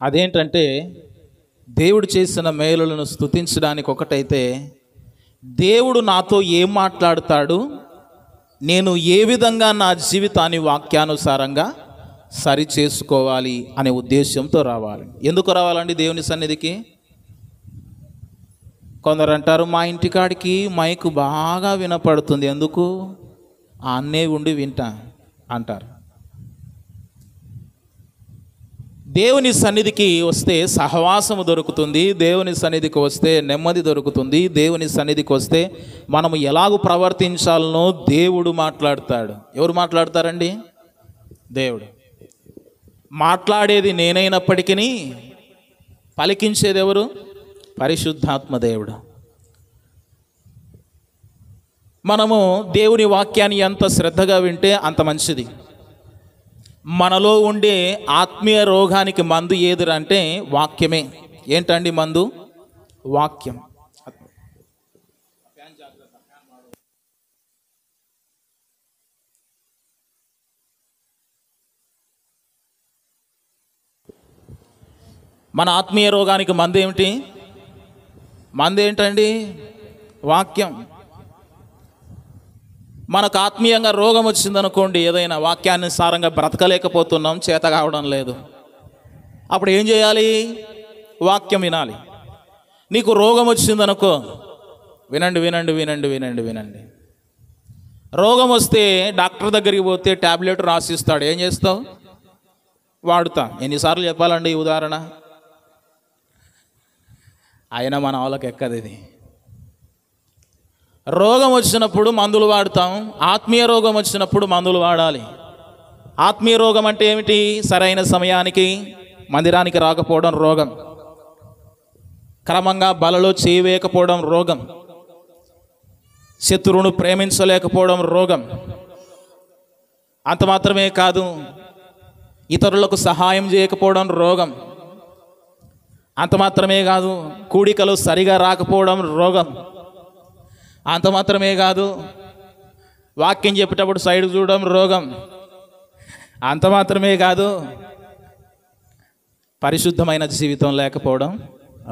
అదేంటంటే దేవుడు చేసిన మేలులను స్తుతించడానికి ఒకటైతే, దేవుడు నాతో ఏం మాట్లాడతాడు, నేను ఏ విధంగా నా జీవితాన్ని వాక్యానుసారంగా సరి చేసుకోవాలి అనే ఉద్దేశంతో రావాలి. ఎందుకు రావాలండి దేవుని సన్నిధికి? కొందరు అంటారు, మా ఇంటికాడికి మైకు బాగా వినపడుతుంది, ఎందుకు అన్నే ఉండి వింటా అంటారు. దేవుని సన్నిధికి వస్తే సహవాసము దొరుకుతుంది, దేవుని సన్నిధికి వస్తే నెమ్మది దొరుకుతుంది, దేవుని సన్నిధికి వస్తే మనము ఎలాగూ ప్రవర్తించాలనో దేవుడు మాట్లాడతాడు. ఎవరు మాట్లాడతారండి? దేవుడు. మాట్లాడేది నేనైనప్పటికీ పలికించేది ఎవరు? పరిశుద్ధాత్మ దేవుడు. మనము దేవుని వాక్యాన్ని ఎంత శ్రద్ధగా వింటే అంత మంచిది. మనలో ఉండే ఆత్మీయ రోగానికి మందు ఏదిరంటే వాక్యమే. ఏంటండి మందు? వాక్యం. మన ఆత్మీయ రోగానికి మందు ఏమిటి? మందు ఏంటండి? వాక్యం. మనకు ఆత్మీయంగా రోగం వచ్చిందనుకోండి, ఏదైనా వాక్యానుసారంగా బ్రతకలేకపోతున్నాం, చేత కావడం లేదు, అప్పుడు ఏం చేయాలి? వాక్యం వినాలి. నీకు రోగం వచ్చిందనుకో, వినండి వినండి వినండి వినండి వినండి. రోగం వస్తే డాక్టర్ దగ్గరికి పోతే ట్యాబ్లెట్ రాసిస్తాడు. ఏం చేస్తావు? వాడుతా. ఎన్నిసార్లు చెప్పాలండి ఈ ఉదాహరణ? అయినా మన వాళ్ళకి ఎక్కదు ఇది. రోగం వచ్చినప్పుడు మందులు వాడతాం, ఆత్మీయ రోగం వచ్చినప్పుడు మందులు వాడాలి. ఆత్మీయ రోగం అంటే ఏమిటి? సరైన సమయానికి మందిరానికి రాకపోవడం రోగం, క్రమంగా బలలో చేయవేయకపోవడం రోగం, శత్రువును ప్రేమించలేకపోవడం రోగం. అంత మాత్రమే కాదు, ఇతరులకు సహాయం చేయకపోవడం రోగం. అంత మాత్రమే కాదు, కూడికలు సరిగా రాకపోవడం రోగం. అంత మాత్రమే కాదు, వాక్యం చెప్పేటప్పుడు సైడ్ చూడడం రోగం. అంత మాత్రమే కాదు, పరిశుద్ధమైన జీవితం లేకపోవడం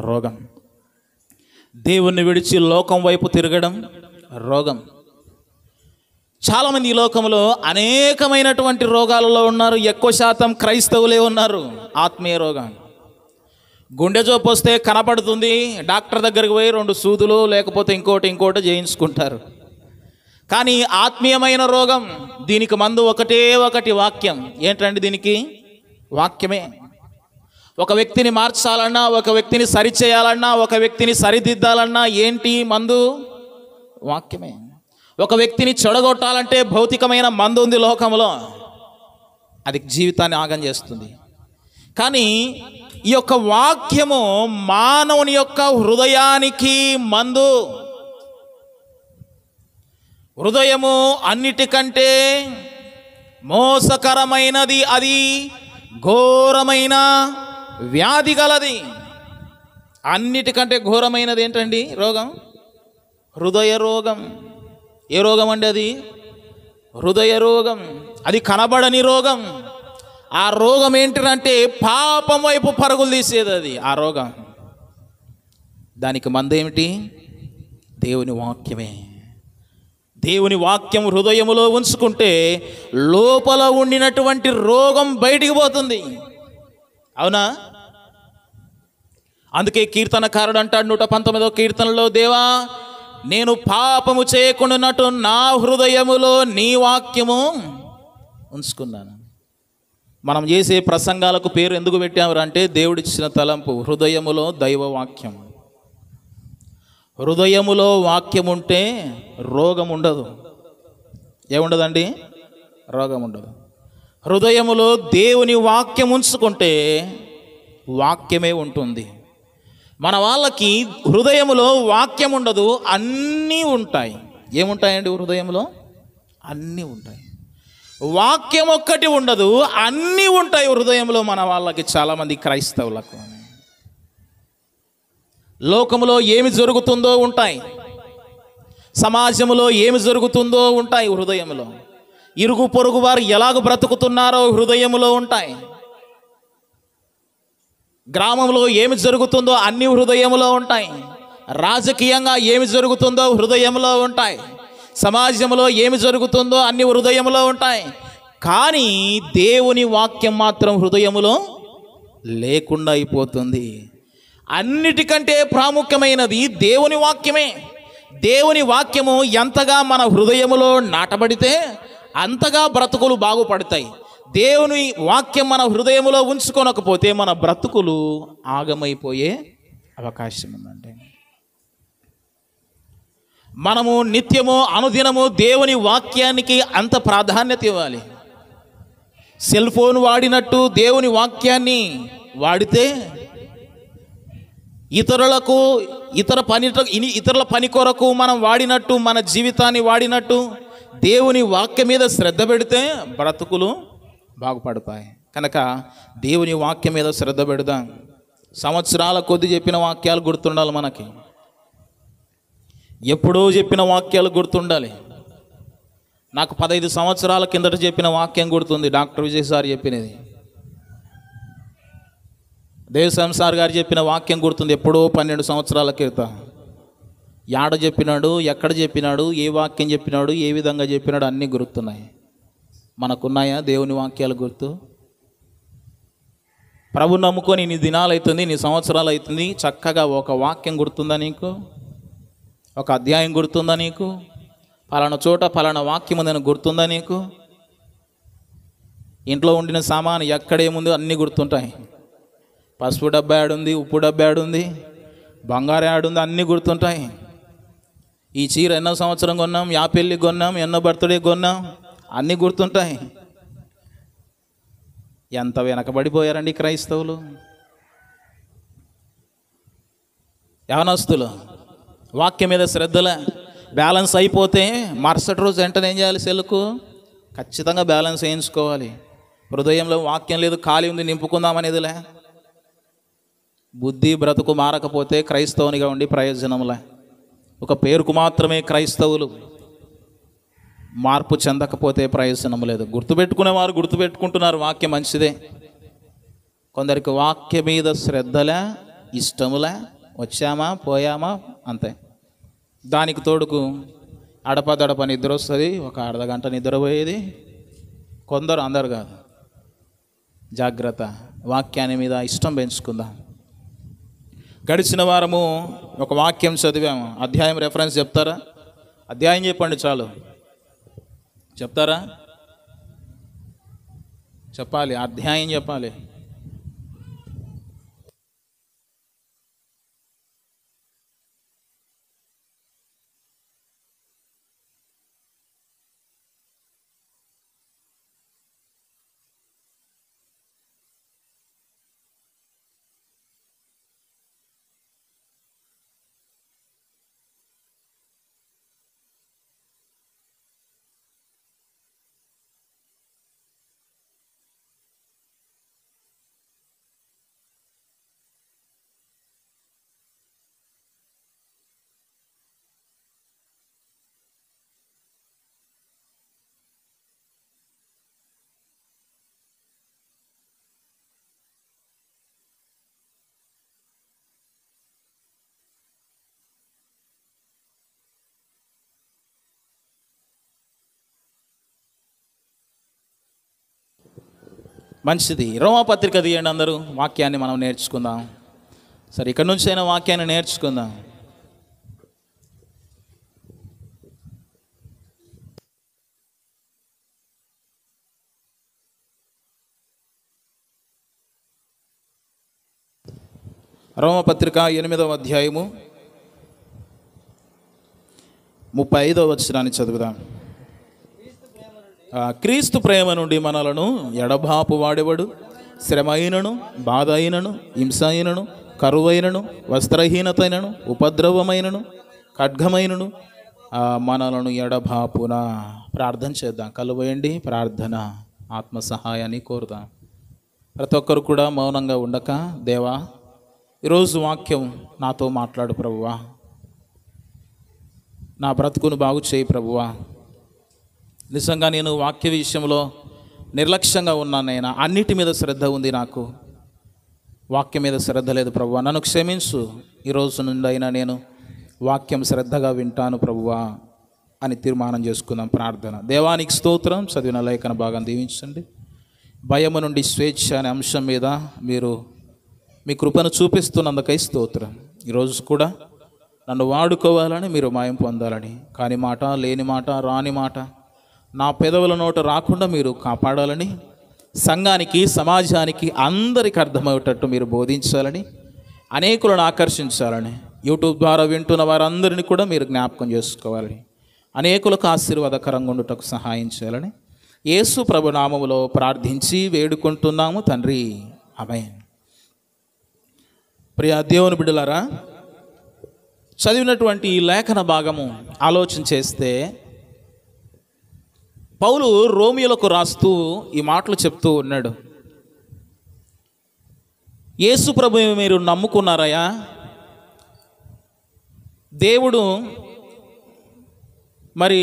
రోగం. దేవుణ్ణి విడిచి లోకం వైపు తిరగడం రోగం. చాలామంది ఈ లోకంలో అనేకమైనటువంటి రోగాలలో ఉన్నారు. ఎక్కువ శాతం క్రైస్తవులే ఉన్నారు. ఆత్మీయ రోగం. గుండె జోపు వస్తే కనపడుతుంది, డాక్టర్ దగ్గరికి పోయి 2 సూదులు లేకపోతే ఇంకోటి చేయించుకుంటారు. కానీ ఆత్మీయమైన రోగం, దీనికి మందు ఒకటే ఒకటి, వాక్యం. ఏంటండి దీనికి? వాక్యమే. ఒక వ్యక్తిని మార్చాలన్నా, ఒక వ్యక్తిని సరిచేయాలన్నా, ఒక వ్యక్తిని సరిదిద్దాలన్నా ఏంటి మందు? వాక్యమే. ఒక వ్యక్తిని చెడగొట్టాలంటే భౌతికమైన మందు ఉంది లోకంలో, అది జీవితాన్ని ఆగం చేస్తుంది. కానీ ఈ యొక్క వాక్యము మానవుని యొక్క హృదయానికి మందు. హృదయము అన్నిటికంటే మోసకరమైనది, అది ఘోరమైన వ్యాధి గలది. అన్నిటికంటే ఘోరమైనది ఏంటండి? రోగం, హృదయ రోగం. ఏ రోగం అండి అది? హృదయ రోగం. అది కనబడని రోగం. ఆ రోగం ఏంటంటే పాపం వైపు పరుగులు తీసేది అది. ఆ రోగం, దానికి మందు ఏమిటి? దేవుని వాక్యమే. దేవుని వాక్యం హృదయములో ఉంచుకుంటే లోపల ఉండినటువంటి రోగం బయటికి పోతుంది. అవునా? అందుకే కీర్తనకారుడు అంటాడు 119వ కీర్తనలో, దేవా నేను పాపము చేయకుండానట్టు నా హృదయములో నీ వాక్యము ఉంచుకున్నాను. మనం చేసే ప్రసంగాలకు పేరు ఎందుకు పెట్టామంటే దేవుడిచ్చిన తలంపు, హృదయములో దైవవాక్యం. హృదయములో వాక్యం ఉంటే రోగం ఉండదు. ఏముండదండి? రోగం ఉండదు. హృదయములో దేవుని వాక్యం ఉంచుకుంటే వాక్యమే ఉంటుంది. మన వాళ్ళకి హృదయములో వాక్యం ఉండదు, అన్నీ ఉంటాయి. ఏముంటాయండి హృదయంలో? అన్నీ ఉంటాయి. వాక్యం ఒక్కటి ఉండదు, అన్నీ ఉంటాయి హృదయంలో మన వాళ్ళకి, చాలామంది క్రైస్తవులకు. లోకములో ఏమి జరుగుతుందో ఉంటాయి, సమాజంలో ఏమి జరుగుతుందో ఉంటాయి హృదయంలో. ఇరుగు పొరుగు వారు ఎలాగ బ్రతుకుతున్నారో హృదయములో ఉంటాయి. గ్రామంలో ఏమి జరుగుతుందో అన్ని హృదయంలో ఉంటాయి. రాజకీయంగా ఏమి జరుగుతుందో హృదయంలో ఉంటాయి. సమాజంలో ఏమి జరుగుతుందో అన్ని హృదయంలో ఉంటాయి. కానీ దేవుని వాక్యం మాత్రం హృదయములో లేకుండా అయిపోతుంది. అన్నిటికంటే ప్రాముఖ్యమైనది దేవుని వాక్యమే. దేవుని వాక్యము ఎంతగా మన హృదయములో నాటబడితే అంతగా బ్రతుకులు బాగుపడతాయి. దేవుని వాక్యం మన హృదయములో ఉంచుకొనకపోతే మన బ్రతుకులు ఆగమైపోయే అవకాశం ఉందండి. మనము నిత్యము అనుదినము దేవుని వాక్యానికి అంత ప్రాధాన్యత ఇవ్వాలి. సెల్ ఫోన్ వాడినట్టు దేవుని వాక్యాన్ని వాడితే ఇతరుల పని కొరకు మనం వాడినట్టు, మన జీవితాన్ని వాడినట్టు దేవుని వాక్యం మీద శ్రద్ధ పెడితే బ్రతుకులు బాగుపడతాయి. కనుక దేవుని వాక్యం మీద శ్రద్ధ పెడదాం. సంవత్సరాల కొద్ది చెప్పిన వాక్యాలు గుర్తుండాలి. మనకి ఎప్పుడో చెప్పిన వాక్యాలు గుర్తుండాలి. నాకు 15 సంవత్సరాల కిందట చెప్పిన వాక్యం గుర్తుంది. డాక్టర్ విజయ్ సార్ చెప్పినది, దేవస్వామి సార్ గారు చెప్పిన వాక్యం గుర్తుంది. ఎప్పుడో 12 సంవత్సరాల క్రితం. యాడ చెప్పినాడు, ఎక్కడ చెప్పినాడు, ఏ వాక్యం చెప్పినాడు, ఏ విధంగా చెప్పినాడు అన్నీ గుర్తున్నాయి. మనకున్నాయా దేవుని వాక్యాలు గుర్తు? ప్రభు నమ్ముకొని నీ దినాలు అవుతుంది, నీ సంవత్సరాలు అవుతుంది, చక్కగా ఒక వాక్యం గుర్తుందా నీకు? ఒక అధ్యాయం గుర్తుందా నీకు? పలానా చోట పలానా వాక్యం ఉందని గుర్తుందా నీకు? ఇంట్లో ఉండిన సామాను ఎక్కడేముందో అన్నీ గుర్తుంటాయి. పసుపు డబ్బా ఆడుంది, ఉప్పు డబ్బా ఆడుంది, బంగారం ఆడుంది, అన్నీ గుర్తుంటాయి. ఈ చీర ఎన్నో సంవత్సరం కొన్నాం, పెళ్ళికి కొన్నాం, ఎన్నో బర్త్డే కొన్నాం, అన్నీ గుర్తుంటాయి. ఎంత వెనకబడిపోయారండి క్రైస్తవులు, యవనస్తులు. వాక్యం మీద శ్రద్ధలే. బ్యాలెన్స్ అయిపోతే మరుసటి రోజు వెంటనే ఏం చేయాలి? సెల్కు ఖచ్చితంగా బ్యాలెన్స్ వేయించుకోవాలి. హృదయంలో వాక్యం లేదు, ఖాళీ ఉంది, నింపుకుందామనేదిలే. బుద్ధి బ్రతుకు మారకపోతే క్రైస్తవునిగా ఉండి ప్రయోజనంలే. ఒక పేరుకు మాత్రమే క్రైస్తవులు, మార్పు చెందకపోతే ప్రయోజనం లేదు. గుర్తుపెట్టుకునేవారు గుర్తుపెట్టుకుంటున్నారు, వాక్యం మంచిదే. కొందరికి వాక్యం మీద శ్రద్ధలే, ఇష్టములే, వచ్చామా పోయామా అంతే. దానికి తోడుకు అడపదడప నిద్ర వస్తుంది, ఒక అర్ధగంట నిద్రపోయేది. కొందరు, అందరు కాదు. జాగ్రత్త, వాక్యాన్ని మీద ఇష్టం పెంచుకుందాం. గడిచిన వారము ఒక వాక్యం చదివాము. అధ్యాయం రెఫరెన్స్ చెప్తారా? అధ్యాయం చెప్పండి చాలు. చెప్తారా? చెప్పాలి, అధ్యాయం చెప్పాలి. మంచిది. రోమాపత్రిక తీయండి అందరూ, వాక్యాన్ని మనం నేర్చుకుందాం. సరే, ఇక్కడ నుంచి అయినా వాక్యాన్ని నేర్చుకుందాం. రోమాపత్రిక 8వ అధ్యాయము 35వ వచనాన్ని చదువుదాం. క్రీస్తు ప్రేమ నుండి మనలను ఎడబాపు వాడేవాడు శ్రమ అయినను, బాధ అయినను, హింస అయినను, కరువైనను, వస్త్రహీనతైనను, ఉపద్రవమైనను, ఖడ్గమైనను మనలను ఎడబాపున. ప్రార్థన చేద్దాం. కలువేయండి, ప్రార్థన, ఆత్మ సహాయాన్ని కోరుదాం. ప్రతి ఒక్కరు కూడా మౌనంగా ఉండక, దేవా ఈరోజు వాక్యం నాతో మాట్లాడు ప్రభువా, నా బ్రతుకును బాగు చేయి ప్రభువా. నిజంగా నేను వాక్య విషయంలో నిర్లక్ష్యంగా ఉన్నానైనా, అన్నిటి మీద శ్రద్ధ ఉంది నాకు. వాక్యం మీద శ్రద్ధ లేదు ప్రభువా, నన్ను క్షమించు, ఈరోజు నుండి అయినా నేను వాక్యం శ్రద్ధగా వింటాను ప్రభువా అని తీర్మానం చేసుకుందాం. ప్రార్థన. దేవానికి స్తోత్రం. చదివిన లేఖన భాగం దీవించండి. భయము నుండి స్వేచ్ఛ అనే అంశం మీద మీరు మీ కృపను చూపిస్తున్నందుకై స్తోత్రం. ఈరోజు కూడా నన్ను వాడుకోవాలని, మీరు మాయం పొందాలని, కాని మాట, లేని మాట, రాని మాట నా పెదవుల నోట రాకుండా మీరు కాపాడాలని, సంఘానికి, సమాజానికి అందరికి అర్థమయ్యేటట్టు మీరు బోధించాలని, అనేకులను ఆకర్షించాలని, యూట్యూబ్ ద్వారా వింటున్న వారందరినీ కూడా మీరు జ్ఞాపకం చేసుకోవాలని, అనేకులకు ఆశీర్వాదకరంగా ఉండుటకు సహాయం చేయాలని యేసు ప్రభు నామములో ప్రార్థించి వేడుకుంటున్నాము తండ్రి. ఆమేన్. ప్రియ దేవుని బిడ్డలారా, చదివినటువంటి ఈ లేఖన భాగము ఆలోచన చేస్తే పౌలు రోమియోలకు రాస్తూ ఈ మాటలు చెప్తూ ఉన్నాడు. యేసు ప్రభు మీరు నమ్ముకున్నారయ్యా, దేవుడు మరి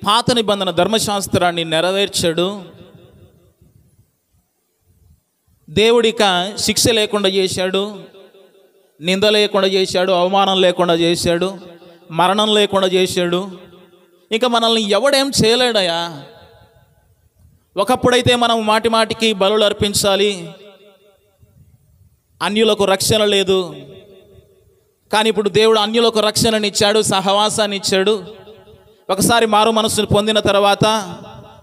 పాత నిబంధన ధర్మశాస్త్రాన్ని నెరవేర్చాడు. దేవుడిక శిక్ష లేకుండా చేశాడు, నింద లేకుండా చేశాడు, అవమానం లేకుండా చేశాడు, మరణం లేకుండా చేశాడు. ఇంకా మనల్ని ఎవడేం చేయలేడయా. ఒకప్పుడైతే మనం మాటి మాటికి బలులు అర్పించాలి, అన్యులకు రక్షణ లేదు. కానీ ఇప్పుడు దేవుడు అన్యులకు రక్షణనిచ్చాడు, సహవాసాన్ని ఇచ్చాడు. ఒకసారి మారు మనస్సును పొందిన తర్వాత,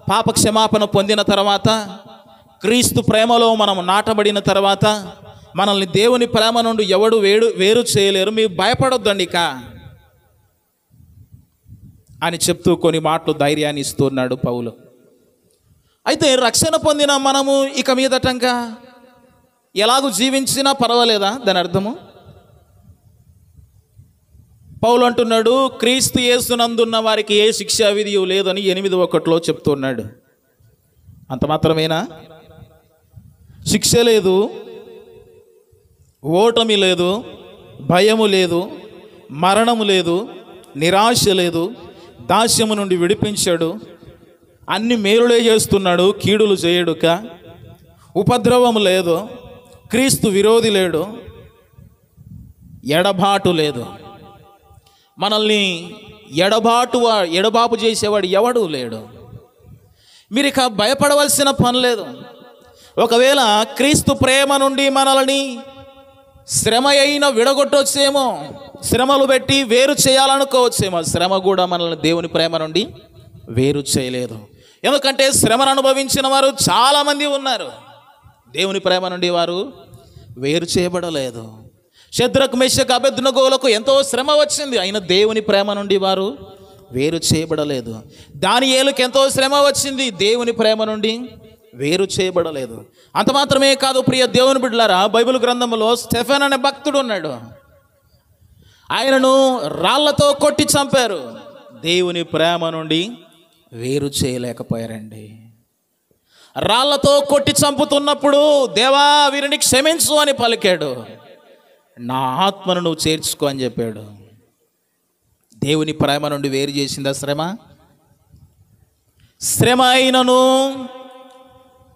పాప క్షమాపణ పొందిన తర్వాత, క్రీస్తు ప్రేమలో మనం నాటబడిన తర్వాత మనల్ని దేవుని ప్రేమ నుండి ఎవడు వేరు చేయలేరు. మీరు భయపడొద్దండి ఇక అని చెప్తూ కొన్ని మాటలు ధైర్యాన్ని ఇస్తున్నాడు పౌలు. అయితే రక్షణ పొందిన మనము ఇక మీదటంగా ఎలాగూ జీవించినా పర్వాలేదా? దాని అర్థము పౌలు అంటున్నాడు, క్రీస్తు యేసునందున్న వారికి ఏ శిక్షా విధియు లేదని 8:1 చెప్తున్నాడు. అంత మాత్రమేనా? శిక్ష లేదు, ఓటమి లేదు, భయము లేదు, మరణము లేదు, నిరాశ లేదు, దాస్యము నుండి విడిపించాడు, అన్ని మేలులే చేస్తున్నాడు, కీడులు చేయడుక, ఉపద్రవము లేదు, క్రీస్తు విరోధి లేడు, ఎడబాటు లేదు. మనల్ని ఎడబాపు చేసేవాడు ఎవడు లేడు. మీరు ఇక భయపడవలసిన పని లేదు. ఒకవేళ క్రీస్తు ప్రేమ నుండి మనల్ని శ్రమ అయినా విడగొట్టవచ్చేమో, శ్రమలు పెట్టి వేరు చేయాలనుకోవచ్చేమో. శ్రమ కూడా మనల్ని దేవుని ప్రేమ నుండి వేరు చేయలేదు. ఎందుకంటే శ్రమను అనుభవించిన వారు చాలామంది ఉన్నారు, దేవుని ప్రేమ నుండి వారు వేరు చేయబడలేదు. షద్రక్, మెషక్, అబేద్నెగోలకు ఎంతో శ్రమ వచ్చింది, అయినా దేవుని ప్రేమ నుండి వారు వేరు చేయబడలేదు. దానియేలుకి ఎంతో శ్రమ వచ్చింది, దేవుని ప్రేమ నుండి వేరు చేయబడలేదు. అంత మాత్రమే కాదు ప్రియ దేవుని బిడ్డలారా, బైబిల్ గ్రంథంలో స్టెఫెన్ అనే భక్తుడు ఉన్నాడు. ఆయనను రాళ్లతో కొట్టి చంపారు, దేవుని ప్రేమ నుండి వేరు చేయలేకపోయారండి. రాళ్లతో కొట్టి చంపుతున్నప్పుడు, దేవా వీరిని క్షమించు అని పలికాడు, నా ఆత్మను నువ్వు చేర్చుకో అని చెప్పాడు. దేవుని ప్రేమ నుండి వేరు చేసిందా శ్రమ? శ్రమ అయినను,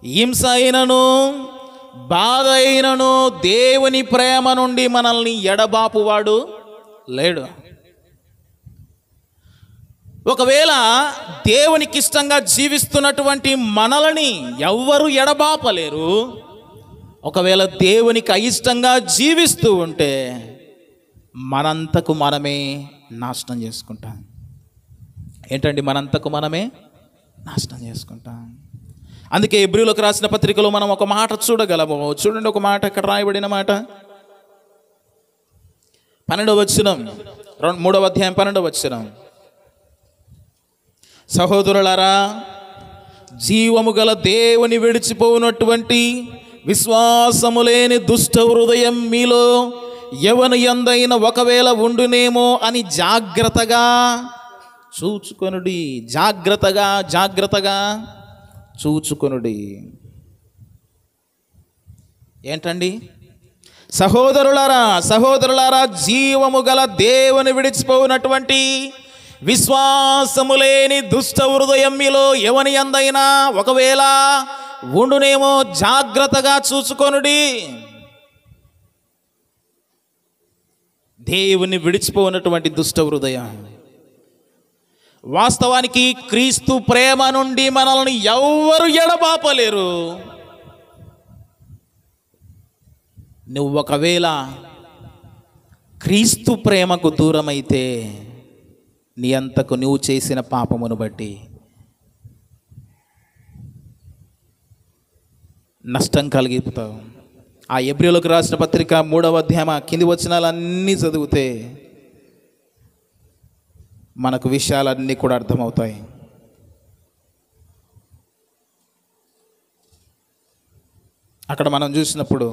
హింస అయినను, బాధ అయినను దేవుని ప్రేమ నుండి మనల్ని ఎడబాపువాడు లేడు. ఒకవేళ దేవునికి ఇష్టంగా జీవిస్తున్నటువంటి మనల్ని ఎవ్వరు ఎడబాపలేరు. ఒకవేళ దేవునికి అయిష్టంగా జీవిస్తూ ఉంటే మనంతకు మనమే నాశనం చేసుకుంటాం. ఏంటండి? మనంతకు మనమే నాశనం చేసుకుంటాం. అందుకే హెబ్రీయులకు రాసిన పత్రికలో మనం ఒక మాట చూడగలము. చూడండి, ఒక మాట ఇక్కడ రాయబడిన మాట, 12వ వచనం, 3వ అధ్యాయం 12వ వచనం. సహోదరులారా, జీవము గల దేవుని విడిచిపోనటువంటి విశ్వాసము లేని దుష్ట హృదయం మీలో ఎవని యందైన ఒకవేళ ఉండునేమో అని జాగ్రత్తగా చూచుకొనుడి. జాగ్రత్తగా చూచుకొనుడి. ఏంటండి? సహోదరులారా, జీవము గల దేవుని విడిచిపోయినటువంటి విశ్వాసము లేని దుష్ట హృదయం మీలో ఎవని యందైనా ఒకవేళ ఉండునేమో జాగ్రత్తగా చూచుకొనుడి. దేవుని విడిచిపోయినటువంటి దుష్ట హృదయం. వాస్తవానికి క్రీస్తు ప్రేమ నుండి మనల్ని ఎవ్వరు ఎడబాపలేరు. నువ్వు ఒకవేళ క్రీస్తు ప్రేమకు దూరమైతే నీ అంతకు నువ్వు చేసిన పాపమును బట్టి నష్టం కలిగిపోతావు. ఆ ఎబ్రియులకు రాసిన పత్రిక 3వ అధ్యాయం కింది వచనాలన్నీ చదివితే మనకు విషయాలన్నీ కూడా అర్థమవుతాయి. అక్కడ మనం చూసినప్పుడు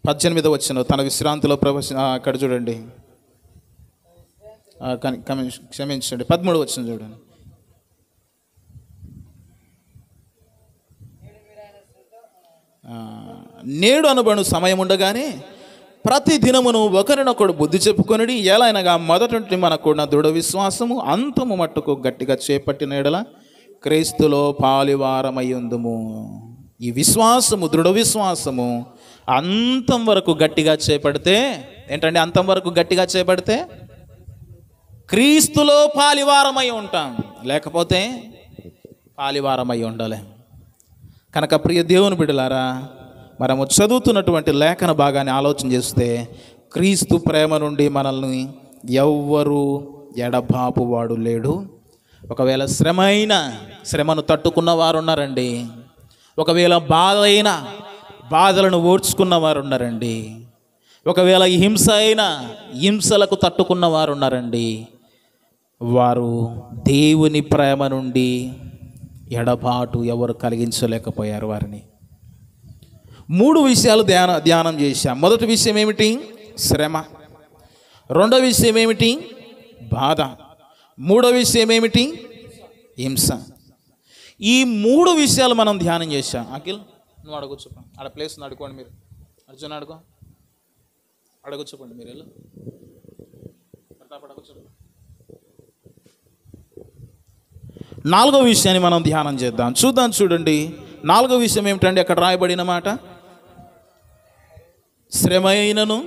18వ వచనం, తన విశ్రాంతిలో అక్కడ చూడండి, క్షమించండి 13వ వచనం చూడండి. నేడు అనబడు సమయం ఉండగానే ప్రతి దినమును ఒకరినొకడు బుద్ధి చెప్పుకొనిడి, ఎలాగనగా మొదటి మనకున్న దృఢ విశ్వాసము అంతము మట్టుకు గట్టిగా చేపట్టిన ఎడల క్రీస్తులో పాలివారమయ్యుందుము. ఈ విశ్వాసము, దృఢ విశ్వాసము అంతం వరకు గట్టిగా చేపడితే ఏంటంటే, అంతం వరకు గట్టిగా చేపడితే క్రీస్తులో పాలివారమై ఉంటాం, లేకపోతే పాలివారమై ఉండలేం. కనుక ప్రియ దేవుని బిడ్డలారా, మనము చదువుతున్నటువంటి లేఖన భాగాన్ని ఆలోచన చేస్తే క్రీస్తు ప్రేమ నుండి మనల్ని ఎవ్వరూ ఎడబాపువాడు లేడు. ఒకవేళ శ్రమను తట్టుకున్న వారు ఉన్నారండి. ఒకవేళ బాధలను ఓర్చుకున్న వారు ఉన్నారండి. ఒకవేళ హింసలకు తట్టుకున్న వారు ఉన్నారండి. వారు దేవుని ప్రేమ నుండి ఎడబాటు ఎవరు కలిగించలేకపోయారు వారిని. 3 విషయాలు ధ్యానం చేశాం. మొదటి విషయం ఏమిటి? శ్రమ. రెండవ విషయం ఏమిటి? బాధ. మూడవ విషయం ఏమిటి? హింస. ఈ 3 విషయాలు మనం ధ్యానం చేశాం. అఖిల్, నువ్వు అడగొచ్చుకోండి, ఆడ ప్లేస్ అడుకోండి. మీరు అర్జున్ అడగొచ్చుకోండి. మీరు వెళ్ళు, అడగొచ్చుకోండి. 4వ విషయాన్ని మనం ధ్యానం చేద్దాం. చూడండి. 4వ విషయం ఏమిటండి? అక్కడ రాయబడిన మాట, శ్రమ అయినను,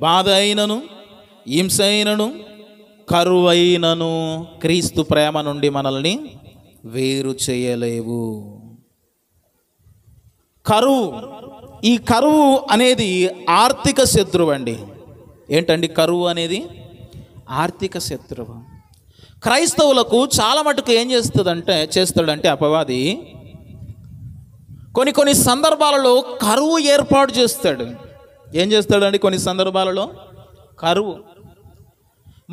బాధ అయినను, హింస అయినను, కరువైనను క్రీస్తు ప్రేమ నుండి మనల్ని వేరు చేయలేవు. ఈ కరువు అనేది ఆర్థిక శత్రువు అండి. ఏంటండి కరువు అనేది? ఆర్థిక శత్రువు. క్రైస్తవులకు చాలా మటుకు ఏం చేస్తాడంటే అపవాది కొన్ని సందర్భాలలో కరువు ఏర్పాటు చేస్తాడు. ఏం చేస్తాడండి? కొన్ని సందర్భాలలో కరువు.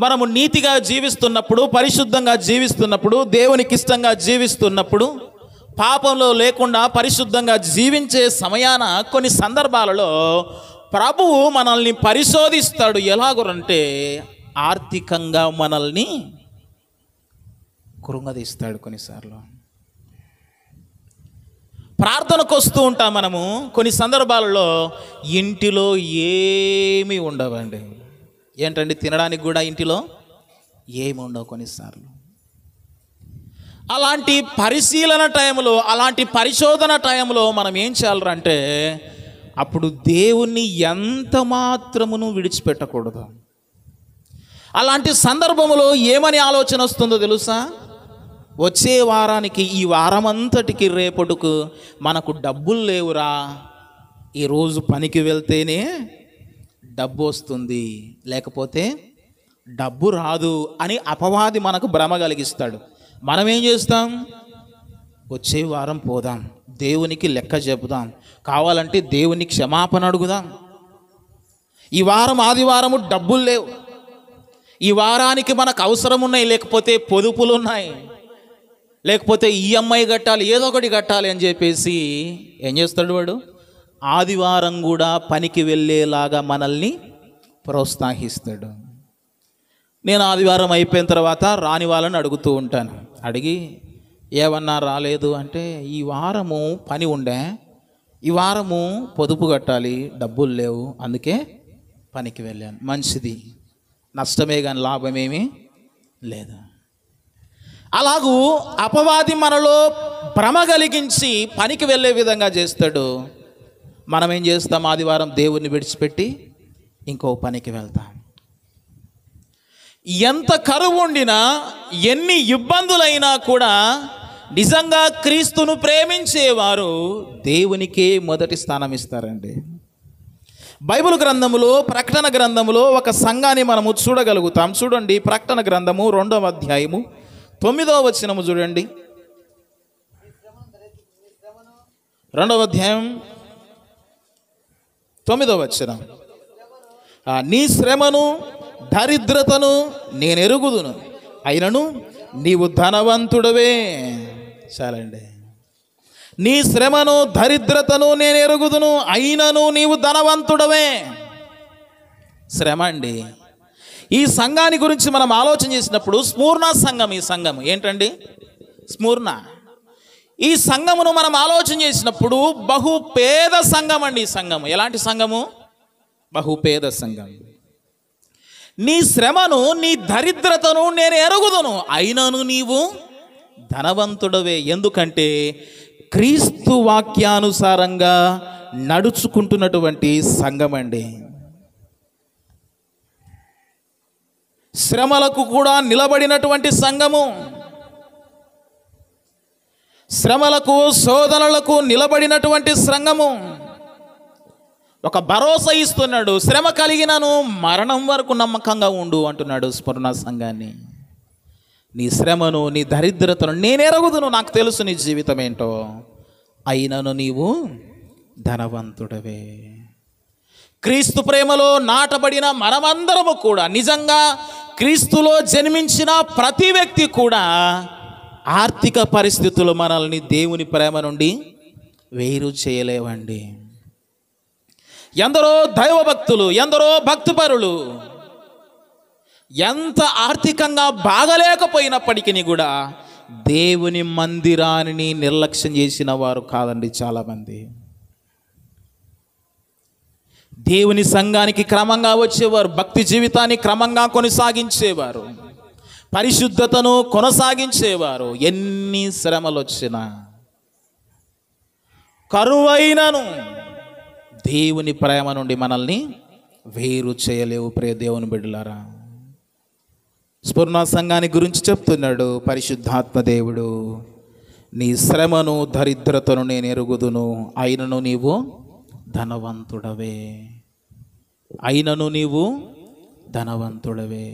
మనము నీతిగా జీవిస్తున్నప్పుడు, పరిశుద్ధంగా జీవిస్తున్నప్పుడు, దేవునికి ఇష్టంగా జీవిస్తున్నప్పుడు, పాపంలో లేకుండా పరిశుద్ధంగా జీవించే సమయాన కొన్ని సందర్భాలలో ప్రభువు మనల్ని పరిశోధిస్తాడు. ఎలాగోరంటే ఆర్థికంగా మనల్ని కృంగదీస్తాడు. కొన్నిసార్లు ప్రార్థనకు వస్తూ ఉంటాం మనము, కొన్ని సందర్భాలలో ఇంటిలో ఏమీ ఉండవండి. ఏంటండి? తినడానికి కూడా ఇంటిలో ఏమి ఉండవు కొన్నిసార్లు. అలాంటి పరిశీలన టైంలో, అలాంటి పరిశోధన టైంలో మనం ఏం చేయాలంటే అప్పుడు దేవుణ్ణి ఎంత మాత్రమును విడిచిపెట్టకూడదు. అలాంటి సందర్భంలో ఏమని ఆలోచన వస్తుందో తెలుసా? వచ్చే వారానికి, ఈ వారం అంతటికి రేపటికి మనకు డబ్బులు లేవురా, ఈరోజు పనికి వెళ్తేనే డబ్బు వస్తుంది, లేకపోతే డబ్బు రాదు అని అపవాది మనకు భ్రమ కలిగిస్తాడు. మనం ఏం చేస్తాం? వచ్చే వారం పోదాం, దేవునికి లెక్క చెబుదాం, కావాలంటే దేవుని క్షమాపణ అడుగుదాం. ఈ వారం ఆదివారము డబ్బులు లేవు, ఈ వారానికి మనకు అవసరం ఉన్నాయి, లేకపోతే పొదుపులు ఉన్నాయి, లేకపోతే ఈఎంఐ కట్టాలి, ఏదో ఒకటి కట్టాలి అని చెప్పేసి ఏం చేస్తాడు వాడు? ఆదివారం కూడా పనికి వెళ్ళేలాగా మనల్ని ప్రోత్సహిస్తాడు. నేను ఆదివారం అయిపోయిన తర్వాత రాని వాళ్ళని అడుగుతూ ఉంటాను. అడిగి ఏమన్నా రాలేదు అంటే, ఈ వారము పని ఉండే, ఈ వారము పొదుపు కట్టాలి, డబ్బులు లేవు, అందుకే పనికి వెళ్ళాను. మంచిది, నష్టమే కానీ లాభమేమీ లేదు. అలాగూ అపవాది మనలో భ్రమ కలిగించి పనికి వెళ్ళే విధంగా చేస్తాడు. మనం ఏం చేస్తాం? ఆదివారం దేవుణ్ణి విడిచిపెట్టి ఇంకో పనికి వెళ్తాం. ఎంత కరువు ఉండినా, ఎన్ని ఇబ్బందులైనా కూడా నిజంగా క్రీస్తును ప్రేమించేవారు దేవునికే మొదటి స్థానం ఇస్తారండి. బైబిల్ గ్రంథములో, ప్రకటన గ్రంథములో ఒక సంఘాన్ని మనము చూడగలుగుతాం. చూడండి, ప్రకటన గ్రంథము 2వ అధ్యాయము 9వ వచనము చూడండి. 2వ అధ్యాయం 9వ వచనం. నీ శ్రమను దరిద్రతను నేను ఎరుగుదును, అయినను నీవు ధనవంతుడవే. చాలండి. నీ శ్రమను దరిద్రతను నేను ఎరుగుదును, అయినను నీవు ధనవంతుడవే. శ్రమ అండి. ఈ సంఘాన్ని గురించి మనం ఆలోచన చేసినప్పుడు స్మూర్ణ సంఘం, ఈ సంఘం ఏంటండి? స్మూర్ణ. ఈ సంఘమును మనం ఆలోచన చేసినప్పుడు బహుపేద సంఘం అండి. ఈ సంఘము ఎలాంటి సంఘము? బహుపేద సంఘం. నీ శ్రమను, నీ దరిద్రతను నేను ఎరుగుదును, అయినను నీవు ధనవంతుడవే. ఎందుకంటే క్రీస్తు వాక్యానుసారంగా నడుచుకుంటున్నటువంటి సంఘం అండి. శ్రమలకు కూడా నిలబడినటువంటి సంఘము, శ్రమలకు శోధనలకు నిలబడినటువంటి సంఘము. ఒక భరోసా ఇస్తున్నాడు. శ్రమ కలిగినను మరణం వరకు నమ్మకంగా ఉండు అంటున్నాడు స్మరణ సంఘాన్ని. నీ శ్రమను, నీ దరిద్రతను నేను ఎరుగుదును, నాకు తెలుసు నీ జీవితం ఏంటో, అయినను నీవు ధనవంతుడవే. క్రీస్తు ప్రేమలో నాటబడిన మనమందరము కూడా, నిజంగా క్రీస్తులో జన్మించిన ప్రతి వ్యక్తి కూడా, ఆర్థిక పరిస్థితులు మనల్ని దేవుని ప్రేమ నుండి వేరు చేయలేవండి. ఎందరో దైవభక్తులు, ఎందరో భక్తిపరులు ఎంత ఆర్థికంగా బాగలేకపోయినప్పటికీ కూడా దేవుని మందిరాన్ని నిర్లక్ష్యం చేసిన వారు కాదండి చాలామంది. దేవుని సంఘానికి క్రమంగా వచ్చేవారు, భక్తి జీవితాన్ని క్రమంగా కొనసాగించేవారు, పరిశుద్ధతను కొనసాగించేవారు. ఎన్ని శ్రమలు వచ్చినా, కరువైనను దేవుని ప్రేమ నుండి మనల్ని వేరు చేయలేవు. ప్రియ దేవుని బిడ్డలారా, స్ఫురణ సంఘాన్ని గురించి చెప్తున్నాడు పరిశుద్ధాత్మ దేవుడు. నీ శ్రమను దరిద్రతను నేను ఎరుగుదును, అయినను నీవు ధనవంతుడవే. అయినను నీవు ధనవంతుడవే.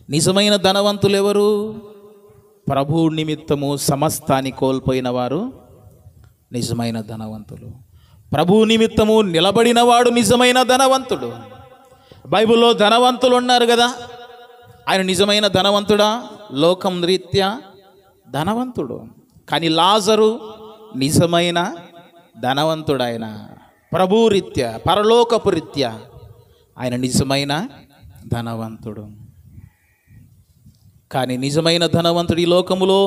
నిజమైన ధనవంతులు ఎవరు? ప్రభు నిమిత్తము సమస్తాన్ని కోల్పోయిన వారు నిజమైన ధనవంతులు. ప్రభు నిమిత్తము నిలబడినవాడు నిజమైన ధనవంతుడు. బైబిల్లో ధనవంతులు ఉన్నారు కదా, ఆయన నిజమైన ధనవంతుడా? లోకం రీత్యా ధనవంతుడు. కానీ లాజరు నిజమైన ధనవంతుడు. ఆయన ప్రభు రీత్యా, పరలోకపు రీత్యా ఆయన నిజమైన ధనవంతుడు. కానీ నిజమైన ధనవంతుడు ఈ లోకములో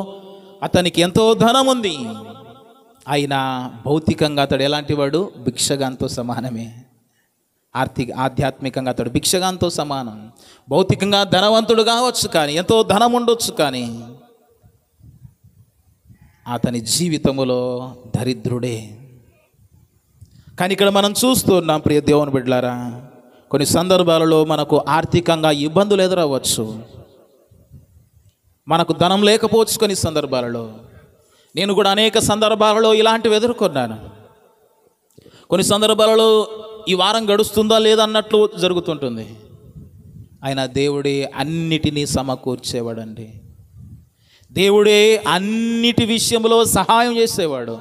అతనికి ఎంతో ధనం ఉంది. అయినా భౌతికంగా అతడు ఎలాంటి వాడు? భిక్షగాంతో సమానమే. ఆధ్యాత్మికంగా అతడు భిక్షగాంతో సమానం. భౌతికంగా ధనవంతుడు కావచ్చు, కానీ ఎంతో ధనం ఉండొచ్చు, కానీ అతని జీవితములో దరిద్రుడే. కానీ ఇక్కడ మనం చూస్తున్నాం ప్రియ దేవుని బిడ్డలారా, కొన్ని సందర్భాలలో మనకు ఆర్థికంగా ఇబ్బందులు ఎదురవ్వచ్చు, మనకు ధనం లేకపోవచ్చు. కొన్ని సందర్భాలలో, నేను కూడా అనేక సందర్భాలలో ఇలాంటివి ఎదుర్కొన్నాను. కొన్ని సందర్భాలలో ఈ వారం గడుస్తుందా లేదా అన్నట్లు జరుగుతుంటుంది. ఆయన దేవుడే అన్నిటినీ సమకూర్చేవాడండి. దేవుడే అన్నిటి విషయంలో సహాయం చేసేవాడు.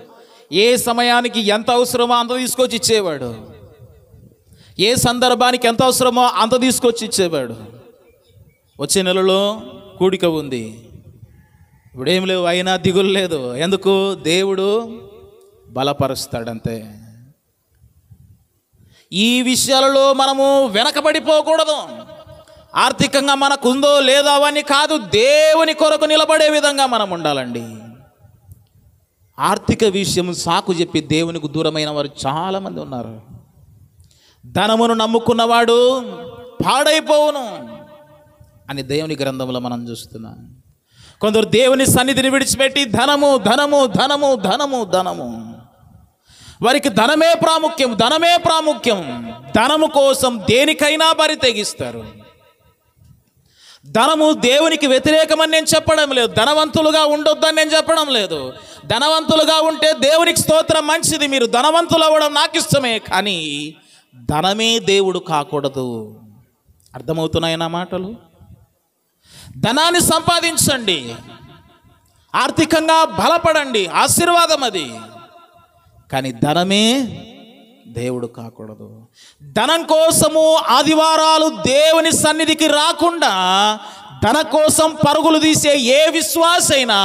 ఏ సమయానికి ఎంత అవసరమో అంత తీసుకొచ్చి ఇచ్చేవాడు. ఏ సందర్భానికి ఎంత అవసరమో అంత తీసుకొచ్చి ఇచ్చేవాడు. వచ్చే నెలలో కూడిక ఉంది, ఇప్పుడేం లేవు, అయినా దిగులు లేదు. ఎందుకు? దేవుడు బలపరుస్తాడంతే. ఈ విషయాలలో మనము వెనకబడిపోకూడదు. ఆర్థికంగా మనకు ఉందో లేదో అవన్నీ కాదు, దేవుని కొరకు నిలబడే విధంగా మనం ఉండాలండి. ఆర్థిక విషయం సాకు చెప్పి దేవునికి దూరమైన వారు చాలామంది ఉన్నారు. ధనమును నమ్ముకున్నవాడు పాడైపోవును అని దేవుని గ్రంథంలో మనం చూస్తున్నాం. కొందరు దేవుని సన్నిధిని విడిచిపెట్టి ధనము ధనము ధనము ధనము ధనము వారికి ధనమే ప్రాముఖ్యం, ధనమే ప్రాముఖ్యం. ధనము కోసం దేనికైనా బరి తెగిస్తారు. ధనము దేవునికి వ్యతిరేకమని నేను చెప్పడం లేదు, ధనవంతులుగా ఉండొద్దని నేను చెప్పడం లేదు. ధనవంతులుగా ఉంటే దేవునికి స్తోత్రం, మంచిది. మీరు ధనవంతులు అవ్వడం నాకు ఇష్టమే, కానీ ధనమే దేవుడు కాకూడదు. అర్థమవుతున్నాయి నా మాటలు? ధనాన్ని సంపాదించండి, ఆర్థికంగా బలపడండి, ఆశీర్వాదం అది. కానీ ధనమే దేవుడు కాకూడదు. ధనం కోసము ఆదివారాలు దేవుని సన్నిధికి రాకుండా ధన కోసం పరుగులు తీసే ఏ విశ్వాసైనా